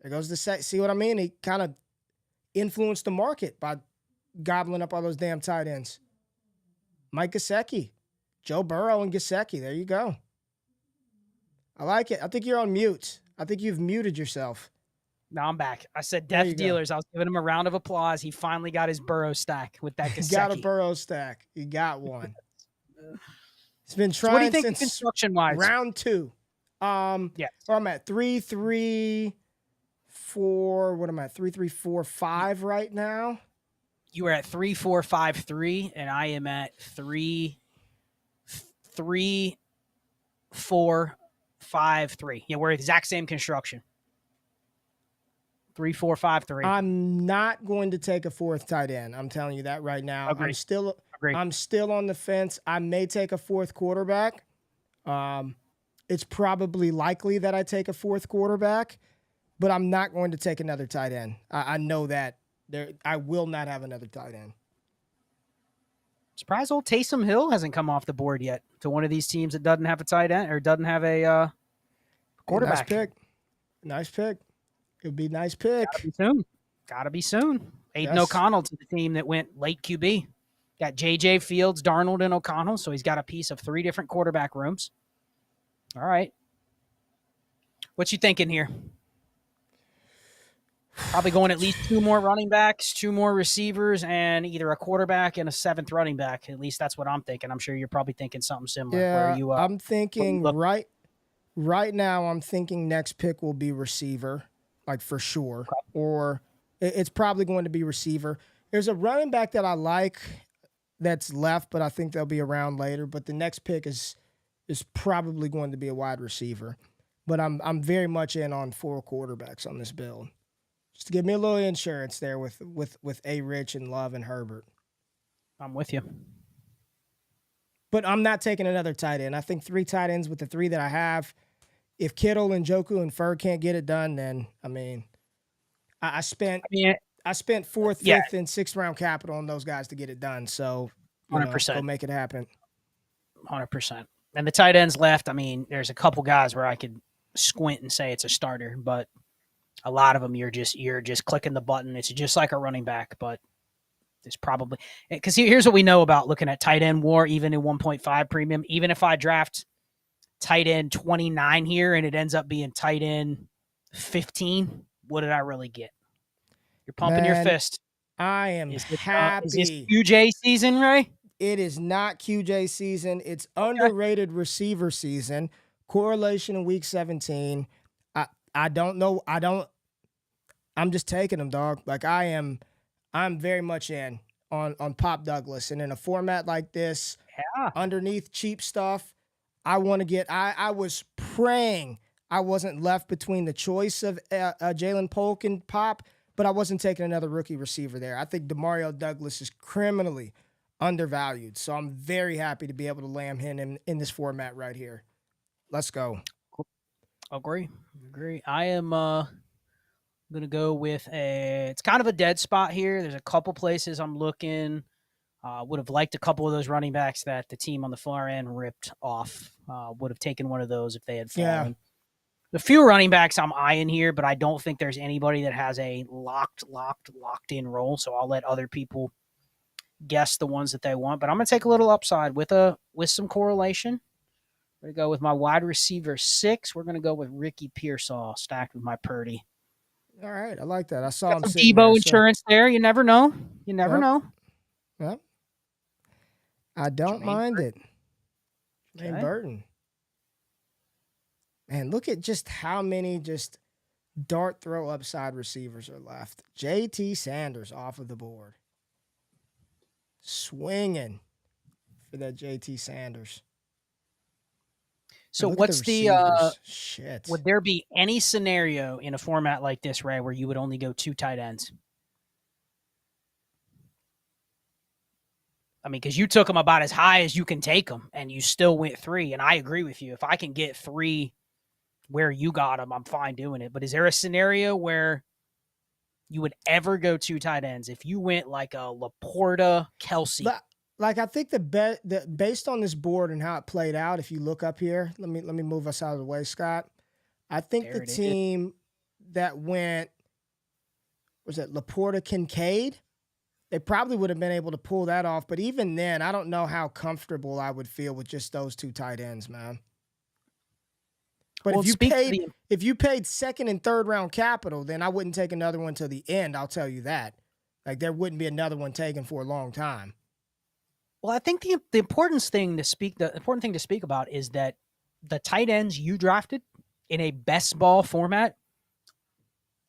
There goes the set. See what I mean? He kind of influenced the market by gobbling up all those damn tight ends. Mike Gesicki, Joe Burrow, and Gesicki. There you go. I like it. I think you're on mute. I think you've muted yourself. No, I'm back. I said Death Dealers. I was giving him a round of applause. He finally got his Burrow stack with that Gesicki. He got a Burrow stack. He got one. He's been trying so what do you think since construction-wise? round 2. Yeah. So I'm at 3, 3, 4. What am I at? 3, 3, 4, 5 right now. You are at 3, 4, 5, 3, and I am at 3, 3, 4, 5, 3. Yeah, we're exact same construction. 3, 4, 5, 3. I'm not going to take a 4th tight end. I'm telling you that right now. Agreed. I'm still on the fence. I may take a 4th quarterback. It's probably likely that I take a 4th quarterback, but I'm not going to take another tight end. I know that. I will not have another tight end. Surprise old Taysom Hill hasn't come off the board yet to one of these teams that doesn't have a tight end or doesn't have a quarterback. Nice pick. It would be a nice pick. Gotta be soon. Aiden O'Connell to the team that went late QB. Got J.J. Fields, Darnold, and O'Connell, so he's got a piece of 3 different quarterback rooms. All right. What you thinking here? Probably going at least 2 more running backs, 2 more receivers, and either a quarterback and a 7th running back. At least that's what I'm thinking. I'm sure you're probably thinking something similar. Yeah, I'm thinking right now I'm thinking next pick will be receiver, like for sure. Okay. Or it's probably going to be receiver. There's a running back that I like that's left, but I think they'll be around later. But the next pick is probably going to be a wide receiver. But I'm very much in on 4 quarterbacks on this build. Just to give me a little insurance there with A-Rich and Love and Herbert. I'm with you. But I'm not taking another tight end. I think 3 tight ends with the 3 that I have. If Kittle and Njoku and Ferg can't get it done, then, I spent 4th, 5th, and 6th round capital on those guys to get it done. So, 100%. go make it happen. 100%. And the tight ends left, I mean, there's a couple guys where I could squint and say it's a starter, but a lot of them you're just clicking the button. It's just like a running back, but it's probably because here's what we know about looking at tight end war, even in 1.5 premium. Even if I draft tight end 29 here and it ends up being tight end 15, what did I really get? You're pumping your fist. I am happy. Is this QJ season, Ray? It is not QJ season. It's underrated receiver season. Correlation in week 17. I don't know. I'm just taking them, dog. Like I'm very much in on Pop Douglas. And in a format like this, underneath cheap stuff, I want to get, I was praying I wasn't left between the choice of Jalen Polk and Pop, but I wasn't taking another rookie receiver there. I think Demario Douglas is criminally undervalued. So I'm very happy to be able to lamb him in this format right here. Let's go. Agree. I am going to go with it's kind of a dead spot here. There's a couple places I'm looking. Would have liked a couple of those running backs that the team on the far end ripped off. Would have taken one of those if they had fallen. Yeah. The few running backs I'm eyeing here, but I don't think there's anybody that has a locked in role. So I'll let other people guess the ones that they want. But I'm going to take a little upside with some correlation. I'm going to go with my wide receiver 6. We're going to go with Ricky Pearsall stacked with my Purdy. All right, I like that. I saw him some Debo insurance there. You never know. You never know. Yep. I don't mind it. Jermaine Burton. Man, look at just how many just dart throw upside receivers are left. JT Sanders off of the board. Swinging for that JT Sanders. So what's the shit? Would there be any scenario in a format like this, Ray, where you would only go 2 tight ends? I mean, because you took them about as high as you can take them, and you still went 3. And I agree with you. If I can get 3 where you got them, I'm fine doing it. But is there a scenario where you would ever go 2 tight ends if you went like a Laporta, Kelsey? Like I think based on this board and how it played out, if you look up here, let me move us out of the way, Scott. I think the team that went, was it Laporta Kincaid? They probably would have been able to pull that off. But even then, I don't know how comfortable I would feel with just those 2 tight ends, man. But well, if you paid second and third round capital, then I wouldn't take another one to the end. I'll tell you that. Like there wouldn't be another one taken for a long time. Well, I think the important thing to speak about is that the tight ends you drafted in a best ball format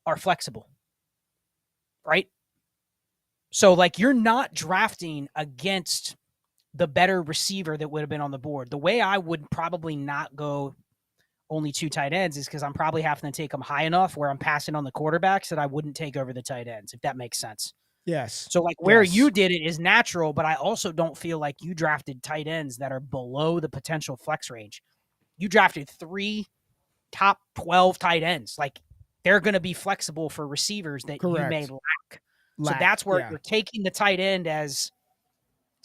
are flexible, right? So like you're not drafting against the better receiver that would have been on the board. The way I would probably not go only 2 tight ends is because I'm probably having to take them high enough where I'm passing on the quarterbacks that I wouldn't take over the tight ends, if that makes sense. Yes. So like where you did it is natural, but I also don't feel like you drafted tight ends that are below the potential flex range. You drafted 3 top 12 tight ends. Like they're going to be flexible for receivers that you may lack. So that's where you're taking the tight end as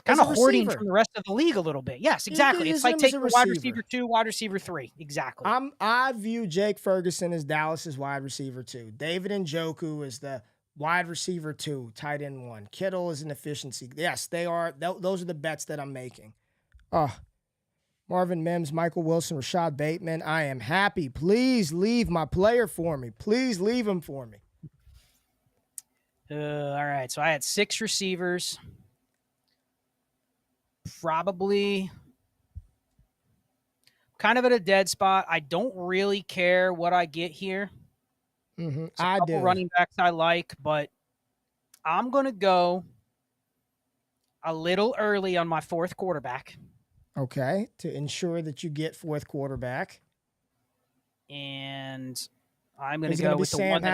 kind of hoarding from the rest of the league a little bit. Yes, exactly. It's like taking wide receiver 2, wide receiver 3. Exactly. I view Jake Ferguson as Dallas's wide receiver 2. David Njoku is the wide receiver 2, tight end 1. Kittle is an efficiency. Yes, they are. Those are the bets that I'm making. Marvin Mims, Michael Wilson, Rashad Bateman. I am happy. Please leave my player for me. Please leave him for me. All right. So I had 6 receivers. Probably kind of at a dead spot. I don't really care what I get here. Mm-hmm. I do. Running backs I like, but I'm going to go a little early on my 4th quarterback. Okay, to ensure that you get 4th quarterback. And I'm going to go with the one that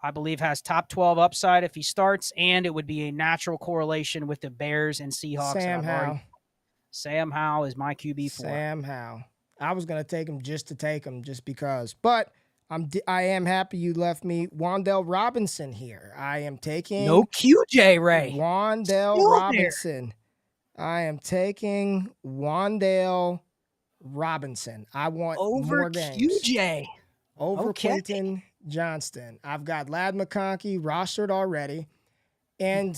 I believe has top 12 upside if he starts, and it would be a natural correlation with the Bears and Seahawks. Sam Howell is my QB4. Sam Howell. I was going to take him just to take him just because. But I am happy you left me Wan'Dale Robinson here. I am taking no QJ, Ray. Wan'Dale Robinson. I am taking Wan'Dale Robinson. I want Over more games. QJ. Over Okay. Quentin Johnston. I've got Lad McConkey rostered already. And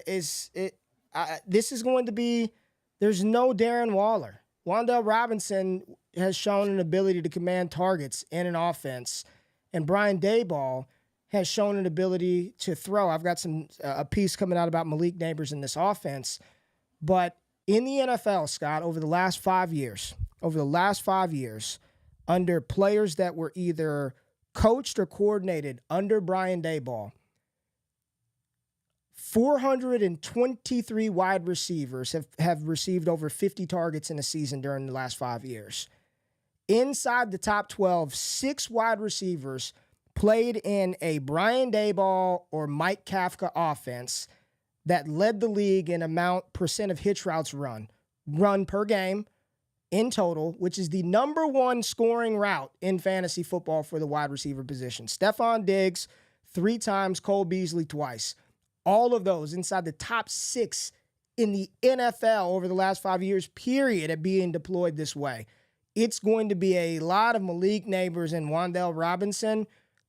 this is going to be, there's no Darren Waller. Wan'Dale Robinson has shown an ability to command targets in an offense. And Brian Daboll has shown an ability to throw. I've got a piece coming out about Malik Neighbors in this offense. But in the NFL, Scott, over the last 5 years, under players that were either coached or coordinated under Brian Daboll, 423 wide receivers have received over 50 targets in a season during the last 5 years. Inside the top 12, 6 wide receivers played in a Brian Daboll or Mike Kafka offense that led the league in percent of hitch routes run per game in total, which is the number one scoring route in fantasy football for the wide receiver position. Stephon Diggs 3 times, Cole Beasley twice. All of those inside the top 6 in the NFL over the last 5 years, period, at being deployed this way. It's going to be a lot of Malik Neighbors and Wan'Dale Robinson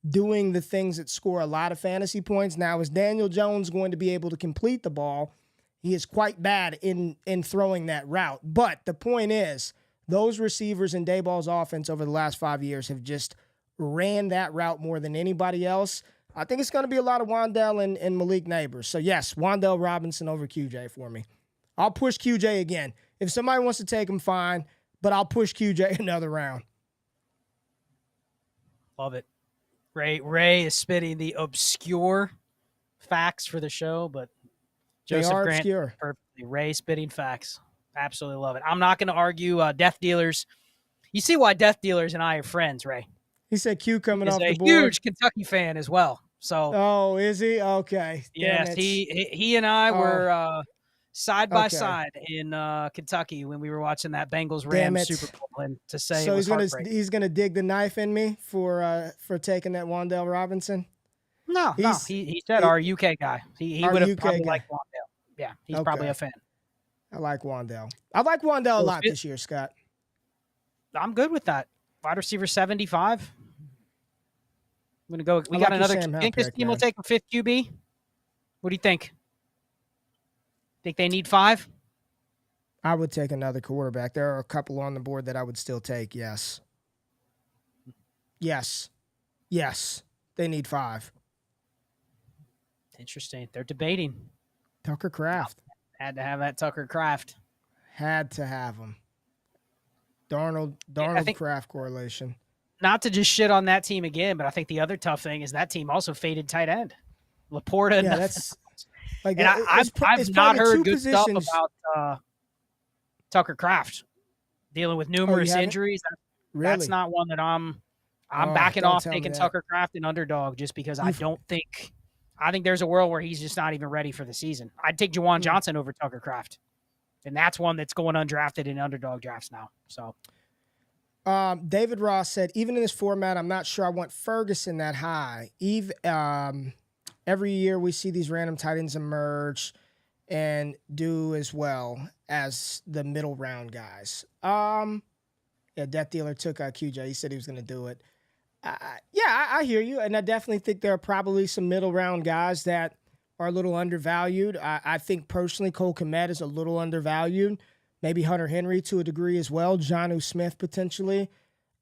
doing the things that score a lot of fantasy points. Now, is Daniel Jones going to be able to complete the ball? He is quite bad in throwing that route. But the point is, those receivers in Daboll's offense over the last 5 years have just ran that route more than anybody else. I think it's going to be a lot of Wan'Dale and Malik Neighbors. So, yes, Wan'Dale Robinson over QJ for me. I'll push QJ again. If somebody wants to take him, fine. But I'll push QJ another round. Love it. Ray is spitting the obscure facts for the show, but Joseph Grant obscure. Perfectly. Ray spitting facts. Absolutely love it. I'm not going to argue Death Dealers. You see why Death Dealers and I are friends, Ray. He said Q coming off the board. He's a huge Kentucky fan as well. So. Oh, is he? Okay. Yes, he and I were side by side in Kentucky when we were watching that Bengals-Rams Super Bowl. And to say, so he's gonna dig the knife in me for taking that Wan'Dale Robinson. No. He said our UK guy. He would have probably liked Wan'Dale. Yeah, he's probably a fan. I like Wan'Dale. I like Wan'Dale a lot this year, Scott. I'm good with that. Wide receiver 75. I'm gonna go. We got another. Think this team will take a 5th QB? What do you think? Think they need 5? I would take another quarterback. There are a couple on the board that I would still take. Yes. They need 5. Interesting. They're debating. Tucker Kraft. Had to have that Tucker Kraft. Had to have him. Darnold Kraft correlation. Not to just shit on that team again, but I think the other tough thing is that team also faded tight end. Laporta. Yeah, that's like, and I've not heard good stuff about Tucker Kraft dealing with numerous injuries. Really? That's not one that I'm backing off taking Tucker Kraft and Underdog just because I think there's a world where he's just not even ready for the season. I'd take Juwan Johnson over Tucker Kraft. And that's one that's going undrafted in Underdog drafts now. So David Ross said, even in this format, I'm not sure I want Ferguson that high. Every year we see these random tight ends emerge and do as well as the middle round guys. Death Dealer took QJ. He said he was going to do it. I hear you. And I definitely think there are probably some middle round guys that are a little undervalued. I think personally Cole Kmet is a little undervalued. Maybe Hunter Henry to a degree as well. Jonnu Smith potentially.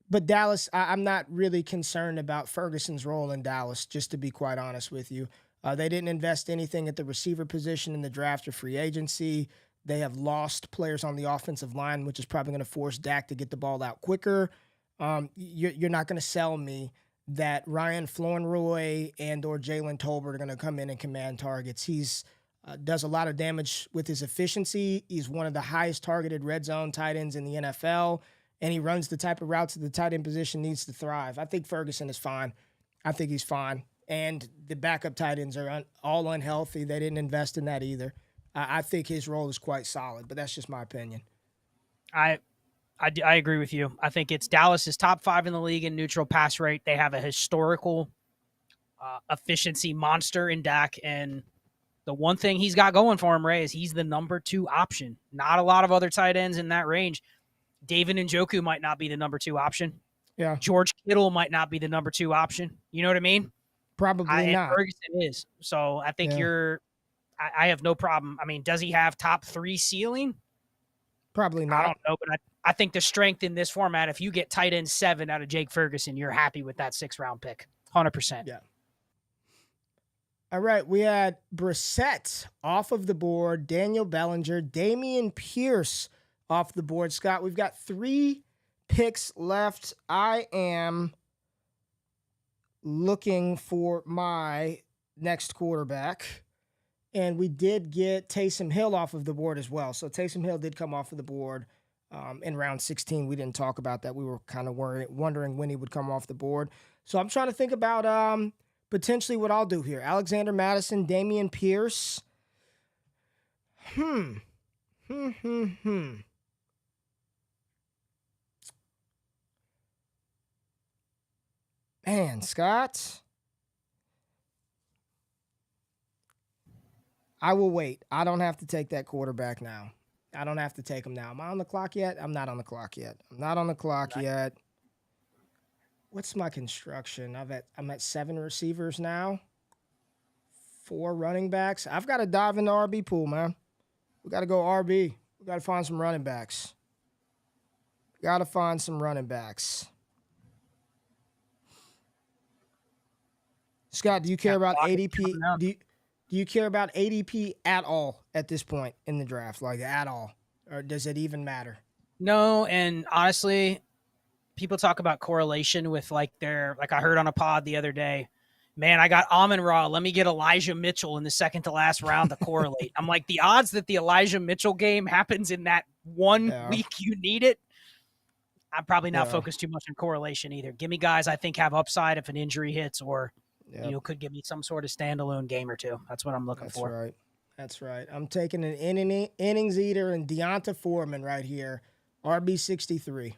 But Dallas, I'm not really concerned about Ferguson's role in Dallas, just to be quite honest with you. They didn't invest anything at the receiver position in the draft or free agency. They have lost players on the offensive line, which is probably going to force Dak to get the ball out quicker. You're not going to sell me that Ryan Flournoy and or Jalen Tolbert are going to come in and command targets. He's does a lot of damage with his efficiency. He's one of the highest targeted red zone tight ends in the NFL, and he runs the type of routes that the tight end position needs to thrive. I think Ferguson is fine. I think he's fine. And the backup tight ends are all unhealthy. They didn't invest in that either. I think his role is quite solid, but that's just my opinion. I agree with you. I think it's Dallas's top 5 in the league in neutral pass rate. They have a historical efficiency monster in Dak, and The one thing he's got going for him, Ray, is he's the number 2 option. Not a lot of other tight ends in that range. David Njoku might not be the number 2 option. Yeah. George Kittle might not be the number 2 option. You know what I mean? Probably not. Ferguson is. So I think I have no problem. I mean, does he have top 3 ceiling? Probably not. I don't know, but I think the strength in this format, if you get tight end 7 out of Jake Ferguson, you're happy with that 6th-round pick. 100%. Yeah. All right, we had Brissett off of the board, Daniel Bellinger, Dameon Pierce off the board. Scott, we've got 3 picks left. I am looking for my next quarterback, and we did get Taysom Hill off of the board as well. So Taysom Hill did come off of the board in round 16. We didn't talk about that. We were kind of wondering when he would come off the board. So I'm trying to think about potentially what I'll do here. Alexander Madison, Dameon Pierce. Man, Scott. I will wait. I don't have to take that quarterback now. I don't have to take him now. Am I on the clock yet? I'm not on the clock yet. Yet. What's my construction? I'm at 7 receivers now. 4 running backs. I've got to dive in the RB pool, man. We got to go RB. We got to find some running backs. Scott, do you care about ADP? Do you care about ADP at all at this point in the draft? Like, at all? Or does it even matter? No, and honestly, people talk about correlation with like I heard on a pod the other day, man, I got Amon-Ra. Let me get Elijah Mitchell in the second to last round to correlate. I'm like, the odds that the Elijah Mitchell game happens in that one week you need it, I'm probably not focused too much on correlation either. Give me guys I think have upside if an injury hits or could give me some sort of standalone game or two. That's what I'm looking for. That's right. I'm taking an innings eater and Deonta Foreman right here. RB63.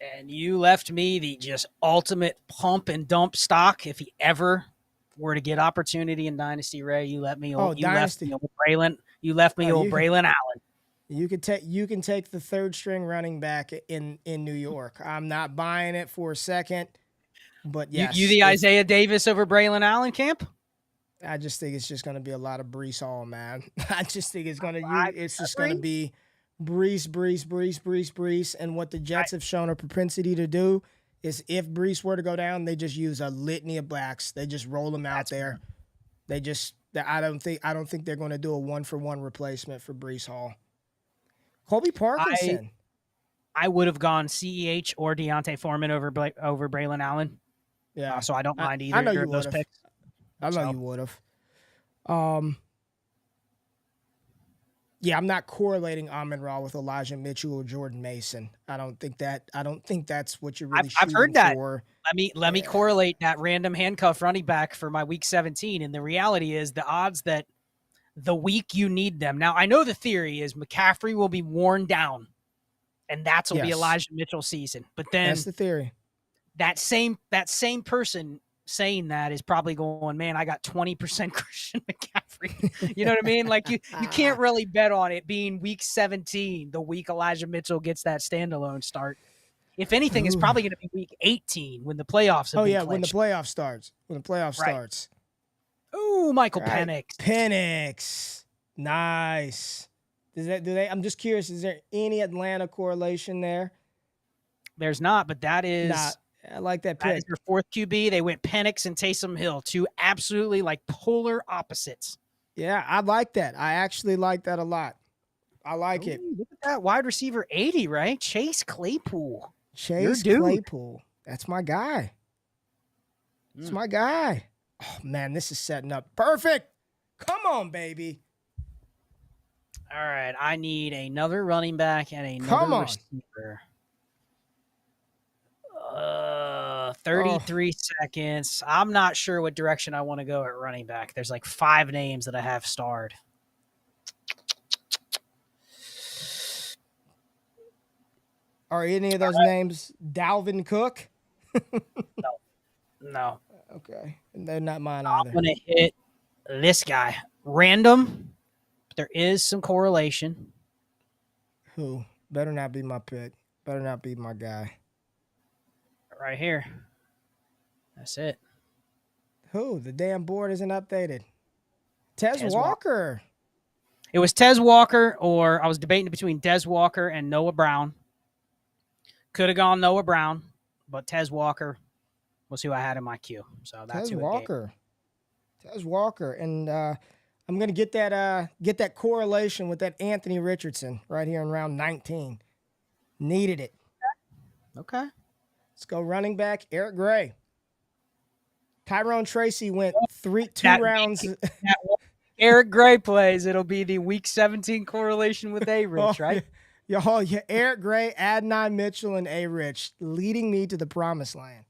And you left me the just ultimate pump and dump stock. If he ever were to get opportunity in Dynasty, Ray, you let me. Left me old Braylon. You left me old Braylon Allen. You can take the 3rd string running back in New York. I'm not buying it for a second, but yes, you the Isaiah Davis over Braylon Allen camp. I just think it's just going to be a lot of Breece Hall, man. I just think it's going to be Breece. And what the Jets have shown a propensity to do is if Breece were to go down, they just use a litany of backs. They just roll them out there. I don't think they're going to do a 1-for-1 replacement for Breece Hall. Colby Parkinson. I would have gone CEH or Deontay Foreman over Braylon Allen. Yeah. So I don't mind either of those picks. I know you would have. Yeah, I'm not correlating Amon-Ra with Elijah Mitchell or Jordan Mason. I don't think that's what you're really shooting for. I've heard that. Let me correlate that random handcuff running back for my week 17. And the reality is the odds that the week you need them. Now, I know the theory is McCaffrey will be worn down, and that'll be Elijah Mitchell's season. But then that's the theory. That same person saying that is probably going, man, I got 20% Christian McCaffrey. You know what I mean? Like you can't really bet on it being week 17, the week Elijah Mitchell gets that standalone start. If anything, it's probably going to be week 18 when the playoffs have been clinched. When the playoff starts. Ooh, Michael Penix. Penix. Nice. I'm just curious, is there any Atlanta correlation there? There's not, but that is I like that pick. That is your 4th QB. They went Penix and Taysom Hill, 2 absolutely like polar opposites. Yeah, I like that. I actually like that a lot. I like it. Look at that wide receiver 80, right? Chase Claypool. Claypool. That's my guy. That's my guy. Oh, man, this is setting up perfect. Come on, baby. All right, I need another running back and another receiver. 33 seconds. I'm not sure what direction I want to go at running back. There's like 5 names that I have starred. Are any of those names Dalvin Cook? No. Okay. And they're not mine either. I'm going to hit this guy, Random, but there is some correlation. Who? Better not be my pick. Better not be my guy. Right here. That's it. Who? The damn board isn't updated. Tez Walker. It was Tez Walker, or I was debating between Tez Walker and Noah Brown. Could have gone Noah Brown, but Tez Walker was who I had in my queue. So that's Tez Walker. Tez Walker. And I'm gonna get that correlation with that Anthony Richardson right here in round 19. Needed it. Okay. Let's go running back, Eric Gray. Tyrone Tracy went 2 rounds. Eric Gray plays. It'll be the week 17 correlation with A-Rich, right? Yeah, Eric Gray, Adnan Mitchell, and A-Rich leading me to the promised land.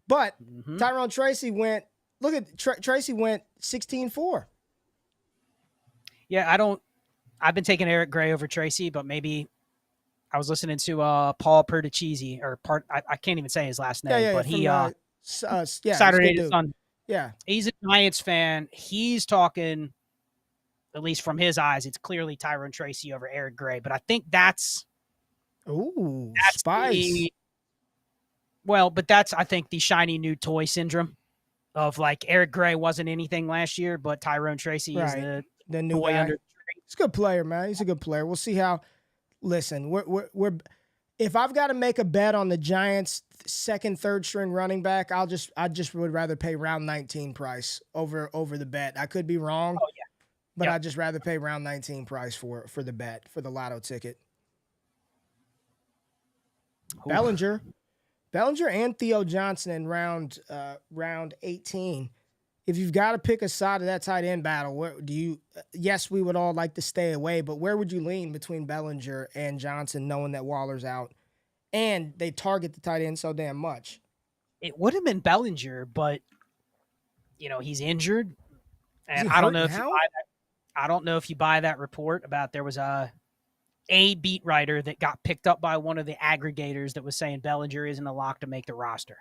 But Tyrone Tracy went, look at Tracy went 16-4. Yeah, I've been taking Eric Gray over Tracy, but maybe I was listening to Paul Perticisi, I can't even say his last name, but he Saturday to Sunday. Yeah. He's a Giants fan. He's talking, at least from his eyes, it's clearly Tyrone Tracy over Eric Gray. But I think that's spice. But that's, I think, the shiny new toy syndrome of like Eric Gray wasn't anything last year, but Tyrone Tracy is the new boy guy. under. He's a good player, man. He's a good player. We'll see how. Listen, we're if I've got to make a bet on the Giants' second, third string running back, I just would rather pay round 19 price over the bet. I could be wrong, but I'd just rather pay round 19 price for the bet, for the lotto ticket. Ooh. Bellinger and Theo Johnson in round 18. If you've got to pick a side of that tight end battle, where do you? Yes, we would all like to stay away, but where would you lean between Bellinger and Johnson, knowing that Waller's out and they target the tight end so damn much? It would have been Bellinger, but he's injured, and I don't know if you buy that. I don't know if you buy that report about there was a beat writer that got picked up by one of the aggregators that was saying Bellinger isn't a lock to make the roster.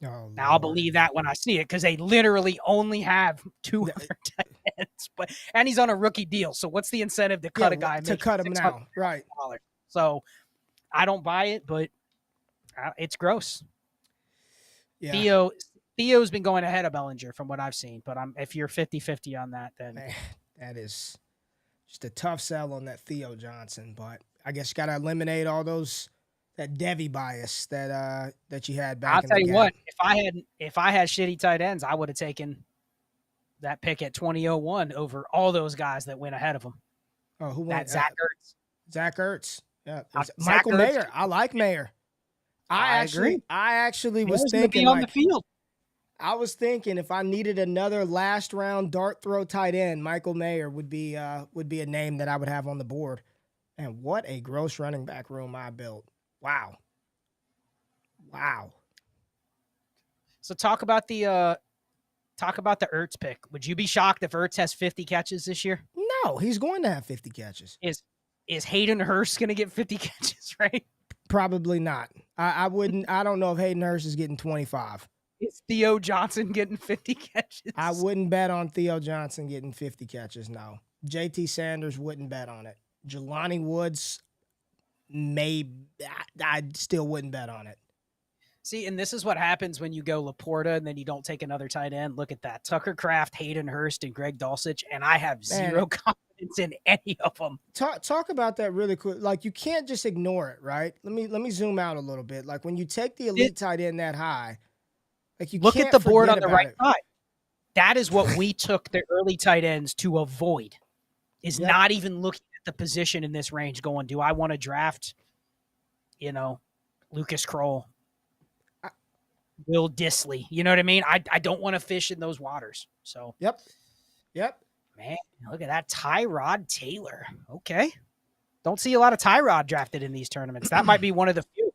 Oh, now I'll believe that when I see it, because they literally only have 2 other tight ends, and he's on a rookie deal. So what's the incentive to cut a guy? To cut him now, right? So I don't buy it, but it's gross. Yeah. Theo's been going ahead of Bellinger from what I've seen, but if you're 50-50 on that, then that is just a tough sell on that Theo Johnson. But I guess you got to eliminate all that Devy bias that you had back. I'll tell you what, if I had shitty tight ends, I would have taken that pick at 2001 over all those guys that went ahead of him. Oh, who went? Zach Ertz. Zach Ertz. Yeah, Michael Mayer. I like Mayer. I actually was thinking on the field. I was thinking if I needed another last round dart throw tight end, Michael Mayer would be a name that I would have on the board. And what a gross running back room I built. Wow. So talk about the Ertz pick. Would you be shocked if Ertz has 50 catches this year? No, he's going to have 50 catches. Is Hayden Hurst going to get 50 catches, right? Probably not. I wouldn't. I don't know if Hayden Hurst is getting 25. Is Theo Johnson getting 50 catches? I wouldn't bet on Theo Johnson getting 50 catches, no. JT Sanders wouldn't bet on it. Jelani Woods, maybe. I still wouldn't bet on it. See, and this is what happens when you go Laporta and then you don't take another tight end. Look at that. Tucker Kraft, Hayden Hurst, and Greg Dulcich, and I have zero confidence in any of them. Talk about that really quick. Like, you can't just ignore it, right? Let me zoom out a little bit. Like, when you take the elite tight end that high, like, you look can't at the board on the right it. side. That is what we took the early tight ends to avoid, is not even looking at the position in this range going, do I want to draft, Lucas Kroll, Will Disley? You know what I mean? I don't want to fish in those waters. So Yep. Man, look at that. Tyrod Taylor. Okay. Don't see a lot of Tyrod drafted in these tournaments. That might be one of the few.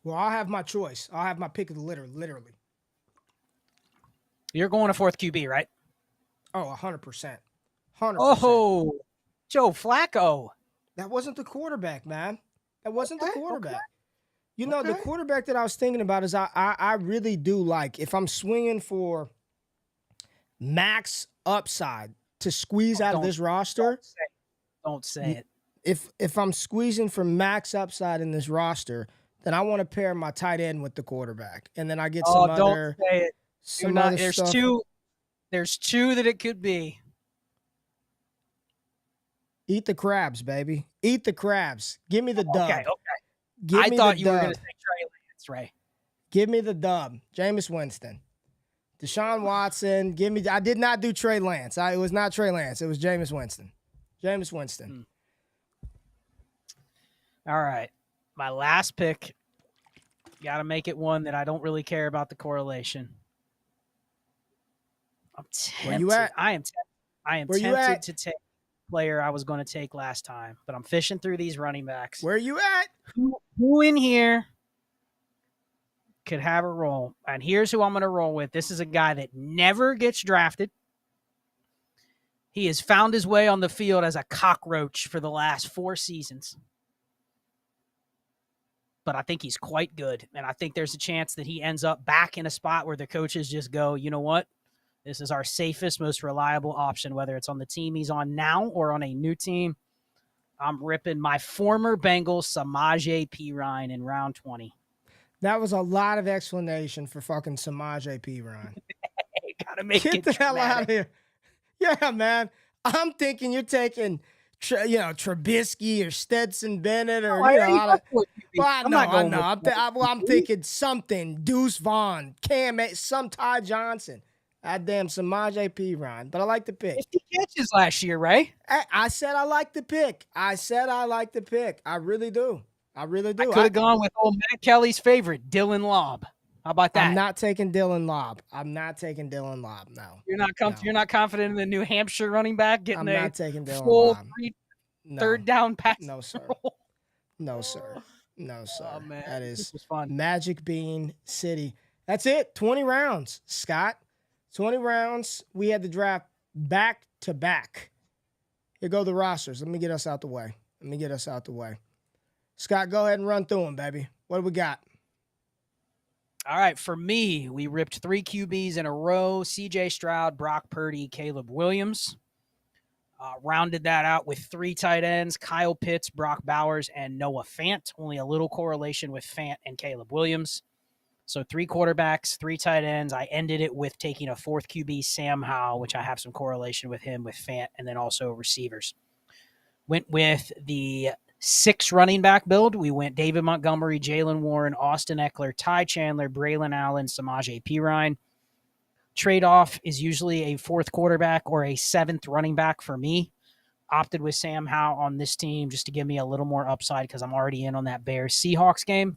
Well, I'll have my choice. I'll have my pick of the litter, literally. You're going to fourth QB, right? Oh, 100%. 100%. Oh, Joe Flacco. That wasn't the quarterback, man. That wasn't the quarterback. Okay. The quarterback that I was thinking about is I really do like, if I'm swinging for max upside to squeeze out of this roster. Don't say it. If I'm squeezing for max upside in this roster, then I want to pair my tight end with the quarterback, and then I get some don't other. say it. Some other There's stuff. There's two that it could be. Eat the crabs, baby. Eat the crabs. Give me the dub. Okay. Give me I thought the you dub. were going to say Trey Lance, Ray. Give me the dub. Jameis Winston. Deshaun Watson. Give me. I did not do Trey Lance. It was not Trey Lance. It was Jameis Winston. Jameis Winston. All right. My last pick. Got to make it one that I don't really care about the correlation. I'm tempted. Where you at? I am tempted to take the player I was going to take last time, but I'm fishing through these running backs. Where you at? Who in here could have a role? And here's who I'm going to roll with. This is a guy that never gets drafted. He has found his way on the field as a cockroach for the last 4 seasons. But I think he's quite good. And I think there's a chance that he ends up back in a spot where the coaches just go, you know what? This is our safest, most reliable option, whether it's on the team he's on now or on a new team. I'm ripping my former Bengals, Samaje Perine, in round 20. That was a lot of explanation for fucking Samaje Perine. Gotta make Get it the hell dramatic. out of here. Yeah, man. I'm thinking you're taking, Trubisky or Stetson Bennett or, I'm thinking something. Deuce Vaughn, some Ty Johnson. Goddamn Samaje Perine. But I like the pick. 50 catches last year, right? I said I like the pick. I really do. I could have gone with old Matt Kelly's favorite, Dylan Lobb. How about that? I'm not taking Dylan Lobb. No. You're not confident in the New Hampshire running back getting not taking Dylan full Lobb. third down pass? No, sir. No, sir. Oh, man. That is This was fun. Magic Bean City. That's it. 20 rounds, Scott. 20 rounds. We had the draft back to back. Here go the rosters. Let me get us out the way. Scott, go ahead and run through them, baby. What do we got? All right, for me, we ripped 3 QBs in a row: C.J. Stroud, Brock Purdy, Caleb Williams. Rounded that out with 3 tight ends: Kyle Pitts, Brock Bowers, and Noah Fant. Only a little correlation with Fant and Caleb Williams. So 3 quarterbacks, 3 tight ends. I ended it with taking a 4th QB, Sam Howell, which I have some correlation with him, with Fant, and then also receivers. Went with the 6 running back build. We went David Montgomery, Jalen Warren, Austin Eckler, Ty Chandler, Braylon Allen, Samaje Perine. Trade-off is usually a 4th quarterback or a 7th running back for me. Opted with Sam Howell on this team just to give me a little more upside because I'm already in on that Bears-Seahawks game.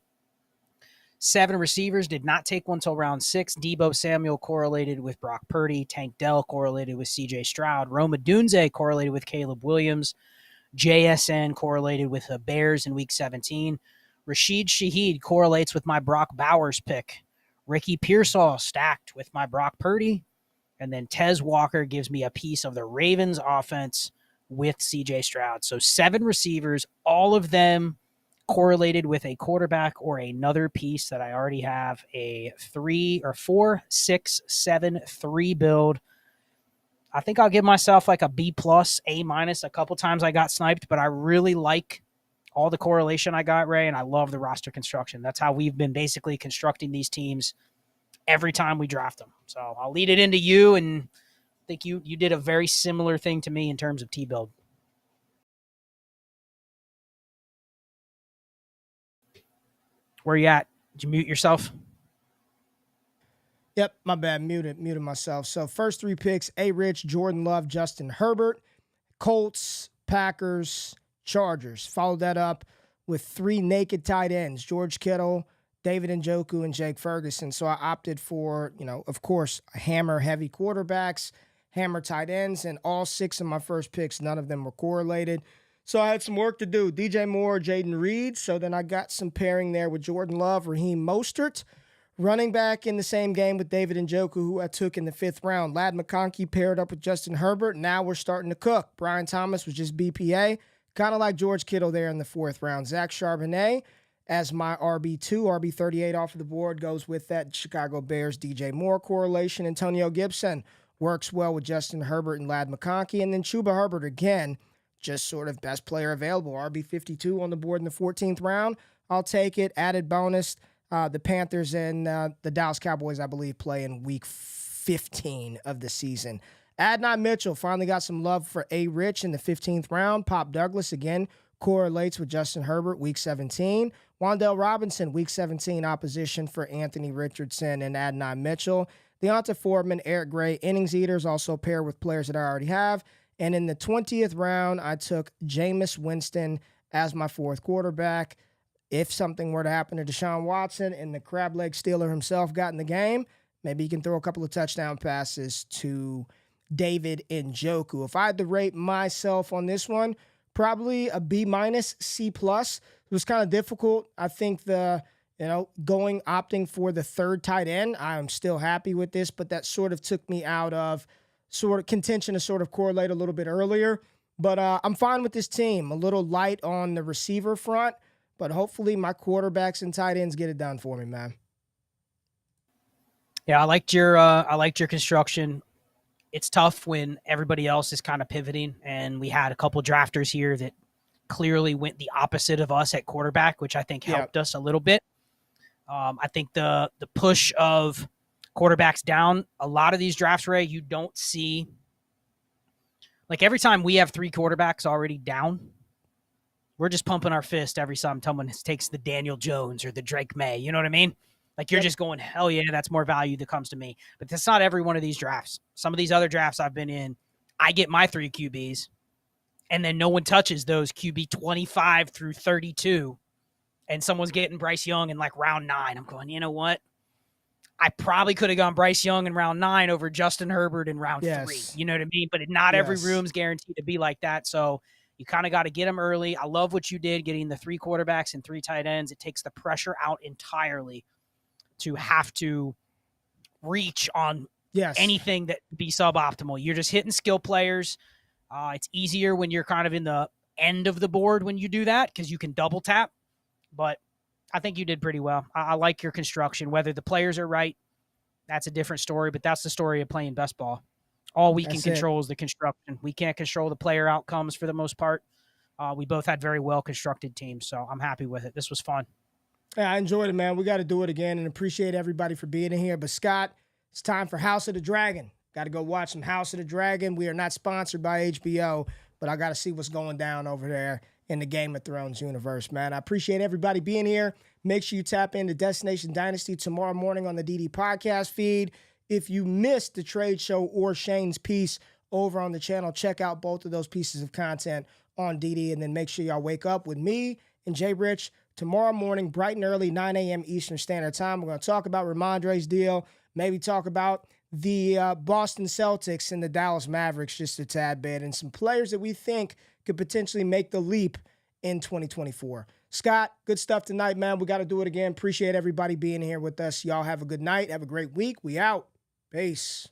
7 receivers, did not take one till round 6. Deebo Samuel correlated with Brock Purdy. Tank Dell correlated with C.J. Stroud. Rome Odunze correlated with Caleb Williams. JSN correlated with the Bears in Week 17. Rashid Shaheed correlates with my Brock Bowers pick. Ricky Pearsall stacked with my Brock Purdy. And then Tez Walker gives me a piece of the Ravens offense with C.J. Stroud. So 7 receivers, all of them correlated with a quarterback or another piece that I already have a 3 or 4, 6, 7, 3 build. I think I'll give myself like a B+, A-. A couple times I got sniped, but I really like all the correlation I got, Ray, and I love the roster construction. That's how we've been basically constructing these teams every time we draft them. So I'll lead it into you, and I think you did a very similar thing to me in terms of T-build. Where you at? Did you mute yourself? Yep, my bad. Muted myself. So first 3 picks: A-Rich, Jordan Love, Justin Herbert. Colts, Packers, Chargers. Followed that up with 3 naked tight ends: George Kittle, David Njoku, and Jake Ferguson. So I opted for, of course, hammer-heavy quarterbacks, hammer tight ends, and all 6 of my first picks, none of them were correlated. So I had some work to do. DJ Moore, Jaden Reed. So then I got some pairing there with Jordan Love, Raheem Mostert. Running back in the same game with David Njoku, who I took in the 5th round. Ladd McConkey paired up with Justin Herbert. Now we're starting to cook. Brian Thomas was just BPA. Kind of like George Kittle there in the 4th round. Zach Charbonnet as my RB2, RB38 off of the board, goes with that Chicago Bears DJ Moore correlation. Antonio Gibson, works well with Justin Herbert and Ladd McConkey. And then Chuba Herbert again, just sort of best player available. RB52 on the board in the 14th round. I'll take it. Added bonus. The Panthers and the Dallas Cowboys, I believe, play in week 15 of the season. Adnan Mitchell finally got some love for A. Rich in the 15th round. Pop Douglas, again, correlates with Justin Herbert, week 17. Wan'Dale Robinson, week 17, opposition for Anthony Richardson and Adnan Mitchell. Deonta Foreman, Eric Gray, innings eaters, also pair with players that I already have. And in the 20th round, I took Jameis Winston as my fourth quarterback. If something were to happen to Deshaun Watson and the crab leg stealer himself got in the game, maybe he can throw a couple of touchdown passes to David Njoku. If I had to rate myself on this one, probably a B-, C+. It was kind of difficult. I think opting for the third tight end, I'm still happy with this, but that sort of took me out of sort of contention to sort of correlate a little bit earlier. But I'm fine with this team. A little light on the receiver front, but hopefully my quarterbacks and tight ends get it done for me, man. Yeah, I liked your construction. It's tough when everybody else is kind of pivoting, and we had a couple drafters here that clearly went the opposite of us at quarterback, which I think helped us a little bit. I think the push of quarterbacks down, a lot of these drafts, Ray, you don't see. Like every time we have three quarterbacks already down, we're just pumping our fist every time someone takes the Daniel Jones or the Drake May. You know what I mean? Like you're just going, hell yeah, that's more value that comes to me. But that's not every one of these drafts. Some of these other drafts I've been in, I get my three QBs, and then no one touches those QB 25 through 32, and someone's getting Bryce Young in like round 9. I'm going, you know what? I probably could have gone Bryce Young in round 9 over Justin Herbert in round 3. You know what I mean? But not every room's guaranteed to be like that. So you kind of got to get them early. I love what you did, getting the 3 quarterbacks and 3 tight ends. It takes the pressure out entirely to have to reach on anything that be suboptimal. You're just hitting skill players. It's easier when you're kind of in the end of the board when you do that because you can double tap. But I think you did pretty well. I like your construction. Whether the players are right, that's a different story, but that's the story of playing best ball. All we can control is the construction. We can't control the player outcomes for the most part. We both had very well-constructed teams, so I'm happy with it. This was fun. Yeah, I enjoyed it, man. We got to do it again and appreciate everybody for being in here. But, Scott, it's time for House of the Dragon. Got to go watch some House of the Dragon. We are not sponsored by HBO, but I got to see what's going down over there in the Game of Thrones universe, man. I appreciate everybody being here. Make sure you tap into Destination Dynasty tomorrow morning on the DD podcast feed. If you missed the trade show or Shane's piece over on the channel, check out both of those pieces of content on DD, and then make sure y'all wake up with me and Jay Rich tomorrow morning, bright and early, 9 a.m. Eastern Standard Time. We're going to talk about Ramondre's deal, maybe talk about the Boston Celtics and the Dallas Mavericks just a tad bit, and some players that we think could potentially make the leap in 2024. Scott, good stuff tonight, man. We got to do it again. Appreciate everybody being here with us. Y'all have a good night. Have a great week. We out. Peace.